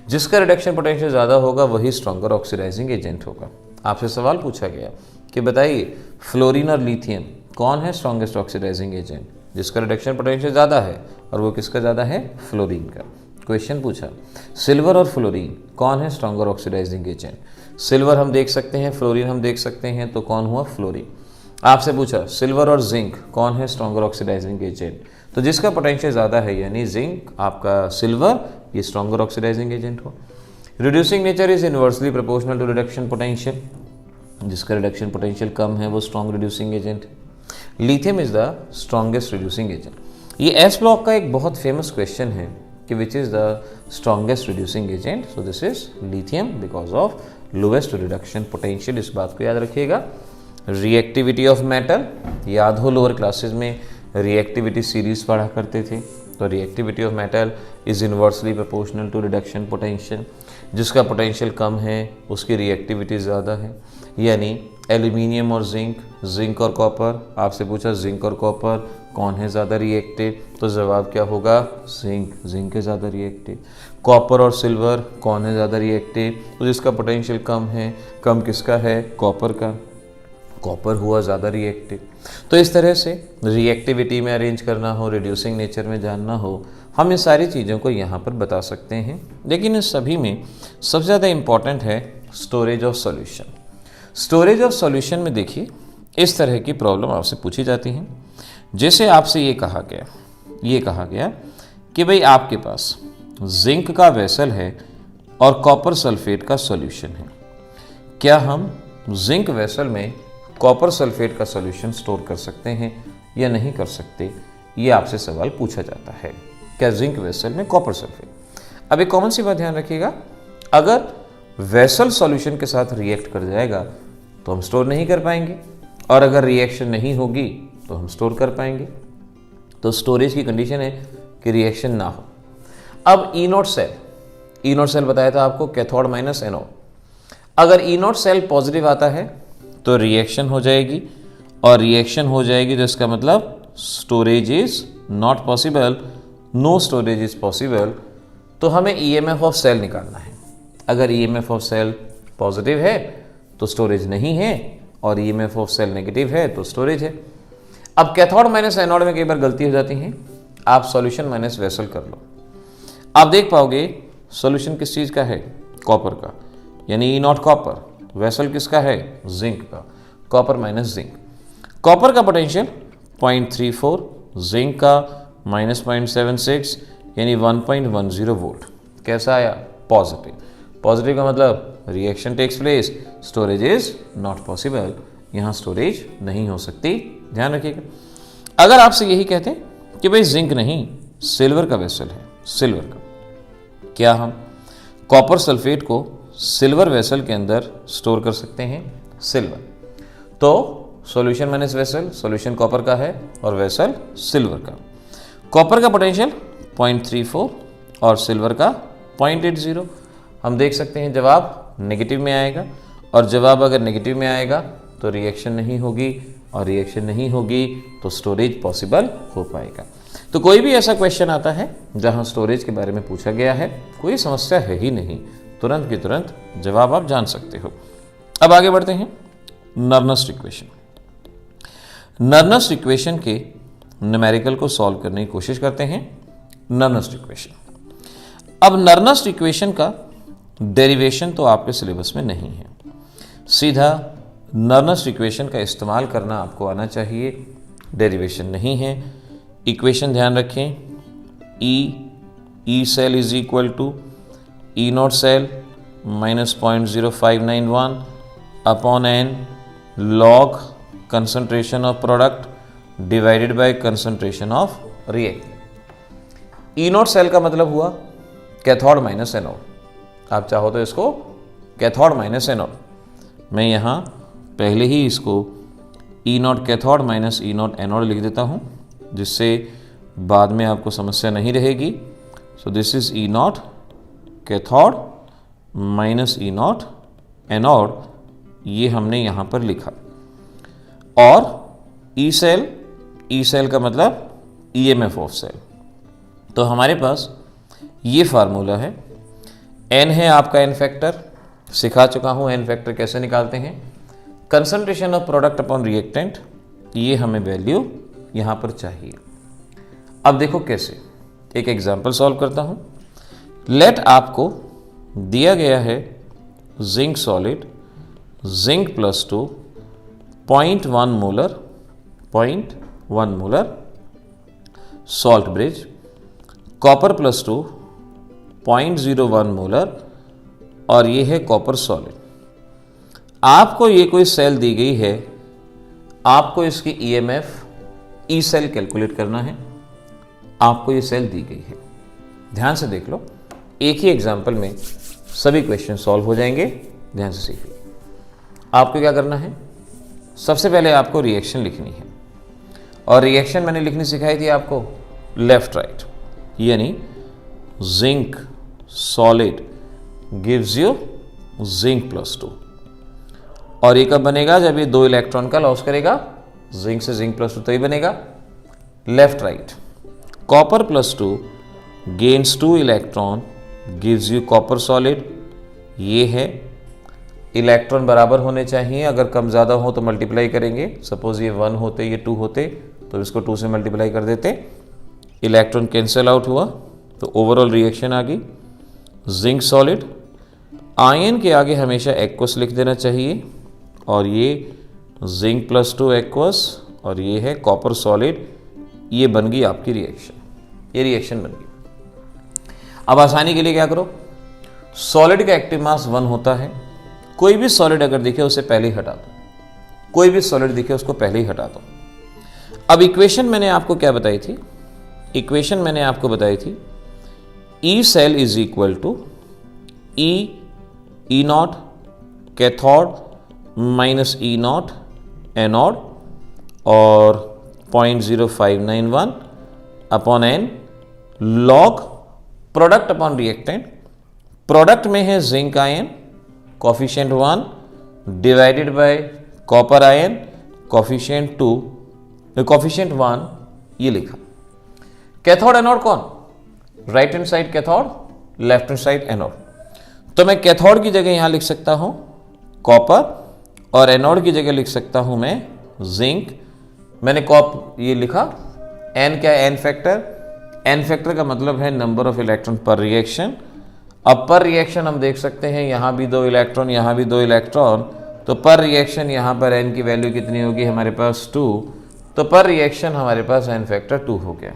[SPEAKER 1] जिसका रिडक्शन पोटेंशियल ज़्यादा होगा वही स्ट्रॉन्गर ऑक्सीडाइजिंग एजेंट होगा। आपसे सवाल पूछा गया कि बताइए फ्लोरीन और लिथियम कौन है स्ट्रॉन्गेस्ट ऑक्सीडाइजिंग एजेंट, जिसका रिडक्शन पोटेंशियल ज़्यादा है, और वो किसका ज़्यादा है, फ्लोरीन का। क्वेश्चन पूछा सिल्वर और फ्लोरीन कौन है स्ट्रॉन्गर ऑक्सीडाइजिंग एजेंट। सिल्वर हम देख सकते हैं, फ्लोरीन हम देख सकते हैं, तो कौन हुआ, फ्लोरीन। आपसे पूछा सिल्वर और जिंक कौन है स्ट्रॉन्गर ऑक्सीडाइजिंग एजेंट, तो जिसका पोटेंशियल ज़्यादा है यानी जिंक, आपका सिल्वर, ये स्ट्रॉन्गर ऑक्सीडाइजिंग एजेंट हो। Reducing nature is inversely proportional to reduction potential, जिसका रिडक्शन पोटेंशियल कम है वो strong reducing agent. Lithium is the strongest reducing agent. ये एस ब्लॉक का एक बहुत फेमस क्वेश्चन है कि which is the strongest reducing agent, so this is lithium because of lowest reduction potential. इस बात को याद रखिएगा। रिएक्टिविटी ऑफ मेटल याद हो, लोअर क्लासेस में रिएक्टिविटी सीरीज पढ़ा करते थे, तो reactivity of metal is inversely proportional to reduction potential. जिसका पोटेंशियल कम है उसकी रिएक्टिविटी ज़्यादा है, यानी एल्यूमिनियम और जिंक, जिंक और कॉपर। आपसे पूछा जिंक और कॉपर कौन है ज़्यादा रिएक्टिव, तो जवाब क्या होगा, जिंक, जिंक है ज़्यादा रिएक्टिव। कॉपर और सिल्वर कौन है ज़्यादा रिएक्टिव, तो जिसका पोटेंशियल कम है, कम किसका है, कॉपर का, कॉपर हुआ ज़्यादा रिएक्टिव। तो इस तरह से रिएक्टिविटी में अरेंज करना हो, रिड्यूसिंग नेचर में जानना हो, हम इन सारी चीज़ों को यहाँ पर बता सकते हैं। लेकिन इन सभी में सबसे ज़्यादा इम्पॉर्टेंट है storage of solution. Storage of solution में देखिए इस तरह की प्रॉब्लम आपसे पूछी जाती हैं। जैसे आपसे ये कहा गया कि भाई आपके पास जिंक का वेसल है और कॉपर सल्फेट का सॉल्यूशन है, क्या हम जिंक वेसल में कॉपर सल्फेट का सॉल्यूशन स्टोर कर सकते हैं या नहीं कर सकते, ये आपसे सवाल पूछा जाता है। क्या जिंक वेसल में कॉपर सल्फेट। अब एक कॉमन सी बात ध्यान रखिएगा, अगर वेसल सॉल्यूशन के साथ रिएक्ट कर जाएगा तो हम स्टोर नहीं कर पाएंगे, और अगर रिएक्शन नहीं होगी तो हम स्टोर कर पाएंगे। तो स्टोरेज की कंडीशन है कि रिएक्शन ना हो। अब E naught cell, E naught cell बताया था आपको, कैथोड माइनस एनोड। अगर ई नॉट सेल पॉजिटिव आता है तो रिएक्शन हो जाएगी, और रिएक्शन हो जाएगी तो इसका मतलब storage is not possible, no storage is possible. तो हमें ईएमएफ ऑफ सेल निकालना है। अगर ईएमएफ ऑफ सेल पॉजिटिव है तो स्टोरेज नहीं है, और ईएमएफ ऑफ सेल नेगेटिव है तो स्टोरेज है। अब कैथोड माइनस एनोड में कई बार गलती हो जाती है, आप सॉल्यूशन माइनस वेसल कर लो। आप देख पाओगे सॉल्यूशन किस चीज़ का है, कॉपर का, यानी ई नॉट कॉपर, वेसल किसका है, जिंक का, कॉपर माइनस जिंक। कॉपर का पोटेंशियल 0.34, जिंक का -0.76 यानी 1.10 वोल्ट। कैसा आया, पॉजिटिव। पॉजिटिव का मतलब reaction takes place, storage is not possible, यहाँ स्टोरेज नहीं हो सकती, ध्यान रखिएगा। अगर आपसे यही कहते हैं कि भाई जिंक नहीं, सिल्वर का वेसल है, सिल्वर का, क्या हम कॉपर सल्फेट को सिल्वर वेसल के अंदर स्टोर कर सकते हैं, सिल्वर। तो solution minus vessel, solution copper का है और वेसल सिल्वर का। कॉपर का पोटेंशियल 0.34 और सिल्वर का 0.80। हम देख सकते हैं जवाब नेगेटिव में आएगा, और जवाब अगर नेगेटिव में आएगा तो रिएक्शन नहीं होगी, और रिएक्शन नहीं होगी तो स्टोरेज पॉसिबल हो पाएगा। तो कोई भी ऐसा क्वेश्चन आता है जहां स्टोरेज के बारे में पूछा गया है, कोई समस्या है ही नहीं, तुरंत की तुरंत जवाब आप जान सकते हो। अब आगे बढ़ते हैं, नर्नस्ट इक्वेशन। नर्नस्ट इक्वेशन के न्यूमेरिकल को सॉल्व करने की कोशिश करते हैं। नर्नस्ट इक्वेशन, अब नर्नस्ट इक्वेशन का डेरिवेशन तो आपके सिलेबस में नहीं है, सीधा नर्नस्ट इक्वेशन का इस्तेमाल करना आपको आना चाहिए, डेरिवेशन नहीं है। इक्वेशन ध्यान रखें, E cell is equal to E naught cell minus 0.0591 upon n log concentration of product divided by concentration of reactant. E naught cell का मतलब हुआ कैथोड माइनस एनोड। आप चाहो तो इसको कैथोड माइनस एनोड, मैं यहाँ पहले ही इसको E naught cathode minus E naught anode लिख देता हूँ, जिससे बाद में आपको समस्या नहीं रहेगी। सो this is E naught cathode minus E naught anode, ये हमने यहाँ पर लिखा। और ई सेल का मतलब ईएमएफ ऑफ सेल। तो हमारे पास ये फार्मूला है, एन है आपका एन फैक्टर, सिखा चुका हूँ एन फैक्टर कैसे निकालते हैं। Concentration of product upon reactant, ये हमें वैल्यू यहाँ पर चाहिए। अब देखो कैसे, एक एग्जांपल सॉल्व करता हूँ। लेट आपको दिया गया है zinc solid, zinc +2 0.1 molar salt bridge, copper +2 0.01 molar, और ये है कॉपर सॉलिड। आपको ये कोई सेल दी गई है, आपको इसकी ईएमएफ ई सेल कैलकुलेट करना है, आपको ये सेल दी गई है। ध्यान से देख लो, एक ही एग्जाम्पल में सभी क्वेश्चन सॉल्व हो जाएंगे, ध्यान से सीखिए। आपको क्या करना है, सबसे पहले आपको रिएक्शन लिखनी है, और रिएक्शन मैंने लिखनी सिखाई थी आपको लेफ्ट राइट, यानी zinc solid gives you zinc +2। और ये कब बनेगा, जब ये 2 इलेक्ट्रॉन का लॉस करेगा, जिंक से जिंक +2 तो ही बनेगा। Left right, copper +2 gains 2 electron gives you copper solid, ये है। इलेक्ट्रॉन बराबर होने चाहिए, अगर कम ज़्यादा हो तो मल्टीप्लाई करेंगे। सपोज ये 1 होते, ये 2 होते, तो इसको 2 से मल्टीप्लाई कर देते, इलेक्ट्रॉन कैंसिल आउट हुआ, तो ओवरऑल रिएक्शन आ गई। जिंक सॉलिड, आयन के आगे हमेशा एक्वस लिख देना चाहिए, और ये जिंक +2 एक्वस, और ये है कॉपर सॉलिड, ये बन गई आपकी रिएक्शन, ये रिएक्शन बन गई। अब आसानी के लिए क्या करो, सॉलिड का एक्टिव मास 1 होता है, कोई भी सॉलिड अगर दिखे उसे पहले ही हटा दो, कोई भी सॉलिड दिखे उसको पहले ही हटा दो। अब इक्वेशन मैंने आपको क्या बताई थी, इक्वेशन मैंने आपको बताई थी E cell is equal to E naught cathode minus E naught anode, और 0.0591 upon n log product upon reactant product में है zinc ion coefficient 1 divided by copper ion coefficient 2 coefficient 1 ये लिखा। कैथोड एनोड कौन? Right hand side cathode, left hand side anode. तो मैं cathode की जगह यहां लिख सकता हूं कॉपर और एनोड की जगह लिख सकता हूं मैं जिंक। मैंने ये लिखा एन क्या है? N factor. एन फैक्टर का मतलब है नंबर ऑफ इलेक्ट्रॉन पर रिएक्शन। अब पर रिएक्शन हम देख सकते हैं यहां भी 2 इलेक्ट्रॉन, यहां भी 2 इलेक्ट्रॉन, तो पर रिएक्शन यहां पर एन की वैल्यू कितनी होगी हमारे पास 2, तो पर रिएक्शन हमारे पास एन फैक्टर 2 हो गया।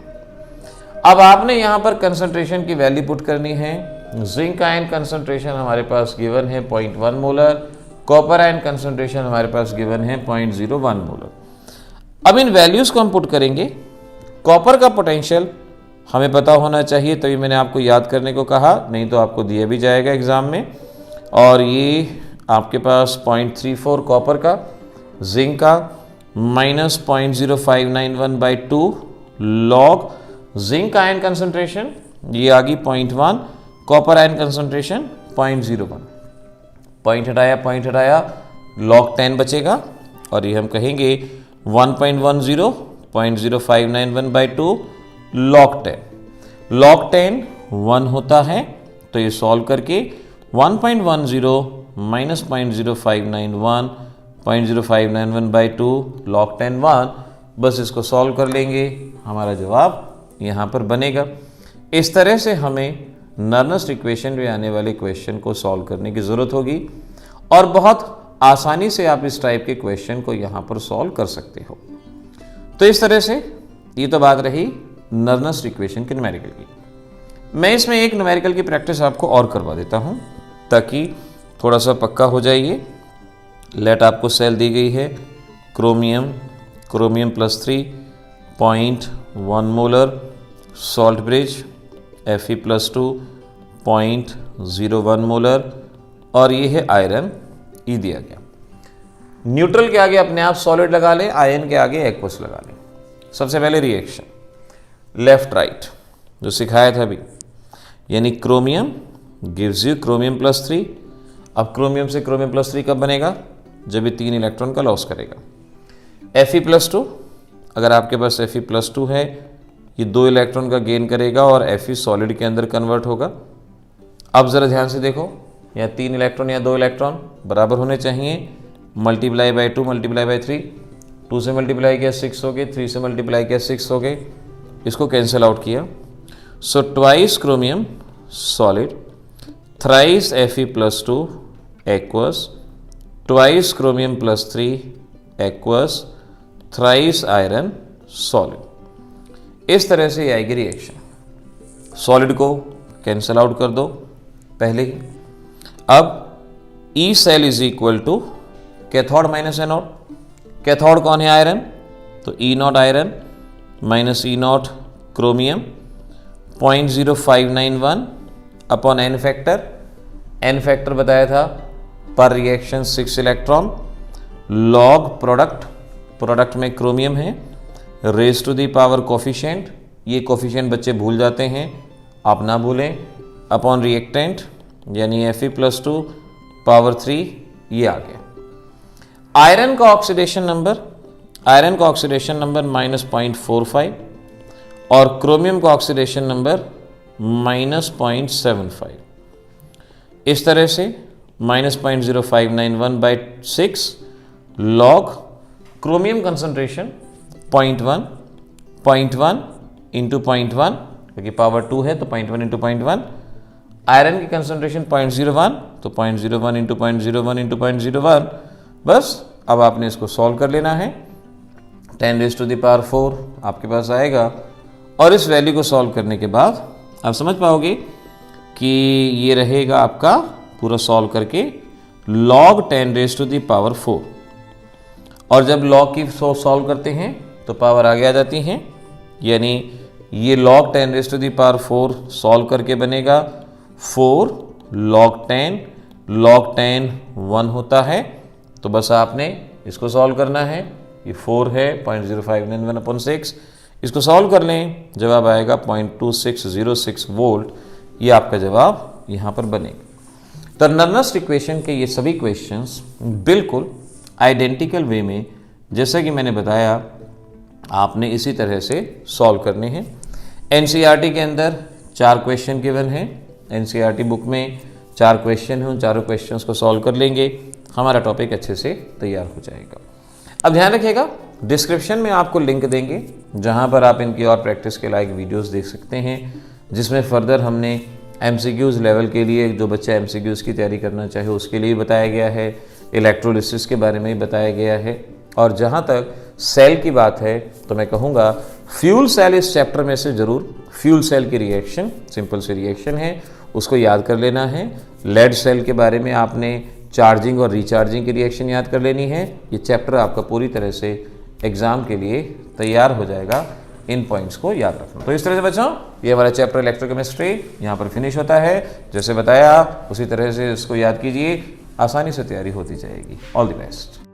[SPEAKER 1] अब आपने यहां पर कंसंट्रेशन की वैल्यू पुट करनी है। जिंक आयन कंसंट्रेशन हमारे पास गिवन है 0.1 मोलर, कॉपर आयन कंसंट्रेशन हमारे पास गिवन है 0.01 मोलर। अब इन वैल्यूज को हम पुट करेंगे। कॉपर का पोटेंशियल हमें पता होना चाहिए, तभी मैंने आपको याद करने को कहा, नहीं तो आपको दिया भी जाएगा एग्जाम में। और ये आपके पास 0.34 कॉपर का, जिंक का -0.0591/2 लॉग जिंक आयन कंसंट्रेशन ये आ गई 0.1, कॉपर आयन कंसंट्रेशन 0.01। पॉइंट हटाया लॉग 10 बचेगा और ये हम कहेंगे 1.10 0.0591/2 लॉग 10। लॉग 10 1 होता है, तो ये सॉल्व करके 1.10 -0.0591 0.0591/2 लॉग 10 1, बस इसको सॉल्व कर लेंगे, हमारा जवाब यहाँ पर बनेगा। इस तरह से हमें नर्नस्ट इक्वेशन में आने वाले क्वेश्चन को सॉल्व करने की ज़रूरत होगी और बहुत आसानी से आप इस टाइप के क्वेश्चन को यहाँ पर सॉल्व कर सकते हो। तो इस तरह से ये तो बात रही नर्नस्ट इक्वेशन के न्यूमेरिकल की। मैं इसमें एक न्यूमेरिकल की प्रैक्टिस आपको और करवा देता हूँ ताकि थोड़ा सा पक्का हो जाइए। लेट आपको सेल दी गई है chromium +3 0.1 molar, salt bridge Fe+2 0.01 molar और ये है आयरन ई दिया गया। न्यूट्रल के आगे अपने आप सॉलिड लगा लें, आयन के आगे एक्वस लगा लें। सबसे पहले रिएक्शन लेफ्ट राइट जो सिखाया था अभी, यानी क्रोमियम गिव्स यू क्रोमियम +3। अब क्रोमियम से क्रोमियम +3 कब बनेगा? जब ये 3 इलेक्ट्रॉन का लॉस करेगा। Fe+2, अगर आपके पास Fe+2 है, ये 2 इलेक्ट्रॉन का गेन करेगा और Fe सॉलिड के अंदर कन्वर्ट होगा। अब ज़रा ध्यान से देखो, यहाँ 3 इलेक्ट्रॉन या 2 इलेक्ट्रॉन बराबर होने चाहिए, मल्टीप्लाई बाय 2 मल्टीप्लाई बाय 3, 2 से मल्टीप्लाई किया 6 हो गए, 3 से मल्टीप्लाई किया 6 हो गए, इसको कैंसिल आउट किया। So twice chromium solid, thrice Fe+2 aqueous, twice chromium +3 aqueous, thrice iron solid. इस तरह से आएगी रिएक्शन। सॉलिड को कैंसिल आउट कर दो पहले ही। अब E cell is equal to cathode minus anode. Cathode कौन है? आयरन, तो E0 iron minus E0 chromium 0.0591 upon n factor. N factor बताया था पर रिएक्शन 6 इलेक्ट्रॉन, लॉग प्रोडक्ट में क्रोमियम है, raise to the power coefficient, ये कोफिशिएंट बच्चे भूल जाते हैं, आप ना भूलें, अपॉन रिएक्टेंट यानी Fe+2 पावर 3, ये आ गया। आयरन का ऑक्सीडेशन नंबर -0.45 और क्रोमियम का ऑक्सीडेशन नंबर -0.75। इस तरह से -0.0591/6 लॉग क्रोमियम कंसंट्रेशन 0.1 इंटू 0.1, क्योंकि पावर 2 है तो 0.1 इंटू 0.1। आयरन की कंसंट्रेशन 0.01, तो 0.01 इंटू 0.01 इंटू 0.01। बस अब आपने इसको सॉल्व कर लेना है। 10⁴ आपके पास आएगा और इस वैल्यू को सॉल्व करने के बाद आप समझ पाओगे कि ये रहेगा आपका पूरा सॉल्व करके log 10⁴। और जब log की सॉल्व करते हैं तो पावर आगे आ जाती हैं, यानी ये log 10⁴ सॉल्व करके बनेगा 4 log 10 1 होता है। तो बस आपने इसको सॉल्व करना है, ये 4 है 0.0591/6, इसको सॉल्व कर लें, जवाब आएगा 0.2606 वोल्ट। ये आपका जवाब यहाँ पर बनेगा। टर्नर-नस्ट इक्वेशन के ये सभी क्वेश्चंस बिल्कुल आइडेंटिकल वे में, जैसा कि मैंने बताया, आपने इसी तरह से सॉल्व करने हैं। एनसीईआरटी के अंदर 4 क्वेश्चन गिवन हैं। एनसीईआरटी बुक में 4 क्वेश्चन हैं, उन चारों क्वेश्चंस को सॉल्व कर लेंगे, हमारा टॉपिक अच्छे से तैयार हो जाएगा। अब ध्यान रखिएगा, डिस्क्रिप्शन में आपको लिंक देंगे जहां पर आप इनकी और प्रैक्टिस के लायक वीडियोस देख सकते हैं, जिसमें फर्दर हमने एमसीक्यूज़ लेवल के लिए, जो बच्चा एमसीक्यूज़ की तैयारी करना चाहे उसके लिए बताया गया है, इलेक्ट्रोलिसिस के बारे में भी बताया गया है। और जहाँ तक सेल की बात है तो मैं कहूँगा फ्यूल सेल इस चैप्टर में से ज़रूर, फ्यूल सेल की रिएक्शन सिंपल सी रिएक्शन है, उसको याद कर लेना है। लेड सेल के बारे में आपने चार्जिंग और रिचार्जिंग की रिएक्शन याद कर लेनी है। ये चैप्टर आपका पूरी तरह से एग्ज़ाम के लिए तैयार हो जाएगा, इन पॉइंट्स को याद रखना। तो इस तरह से बच्चों, ये हमारा चैप्टर इलेक्ट्रोकेमिस्ट्री यहाँ पर फिनिश होता है। जैसे बताया उसी तरह से इसको याद कीजिए, आसानी से तैयारी होती जाएगी। All the best.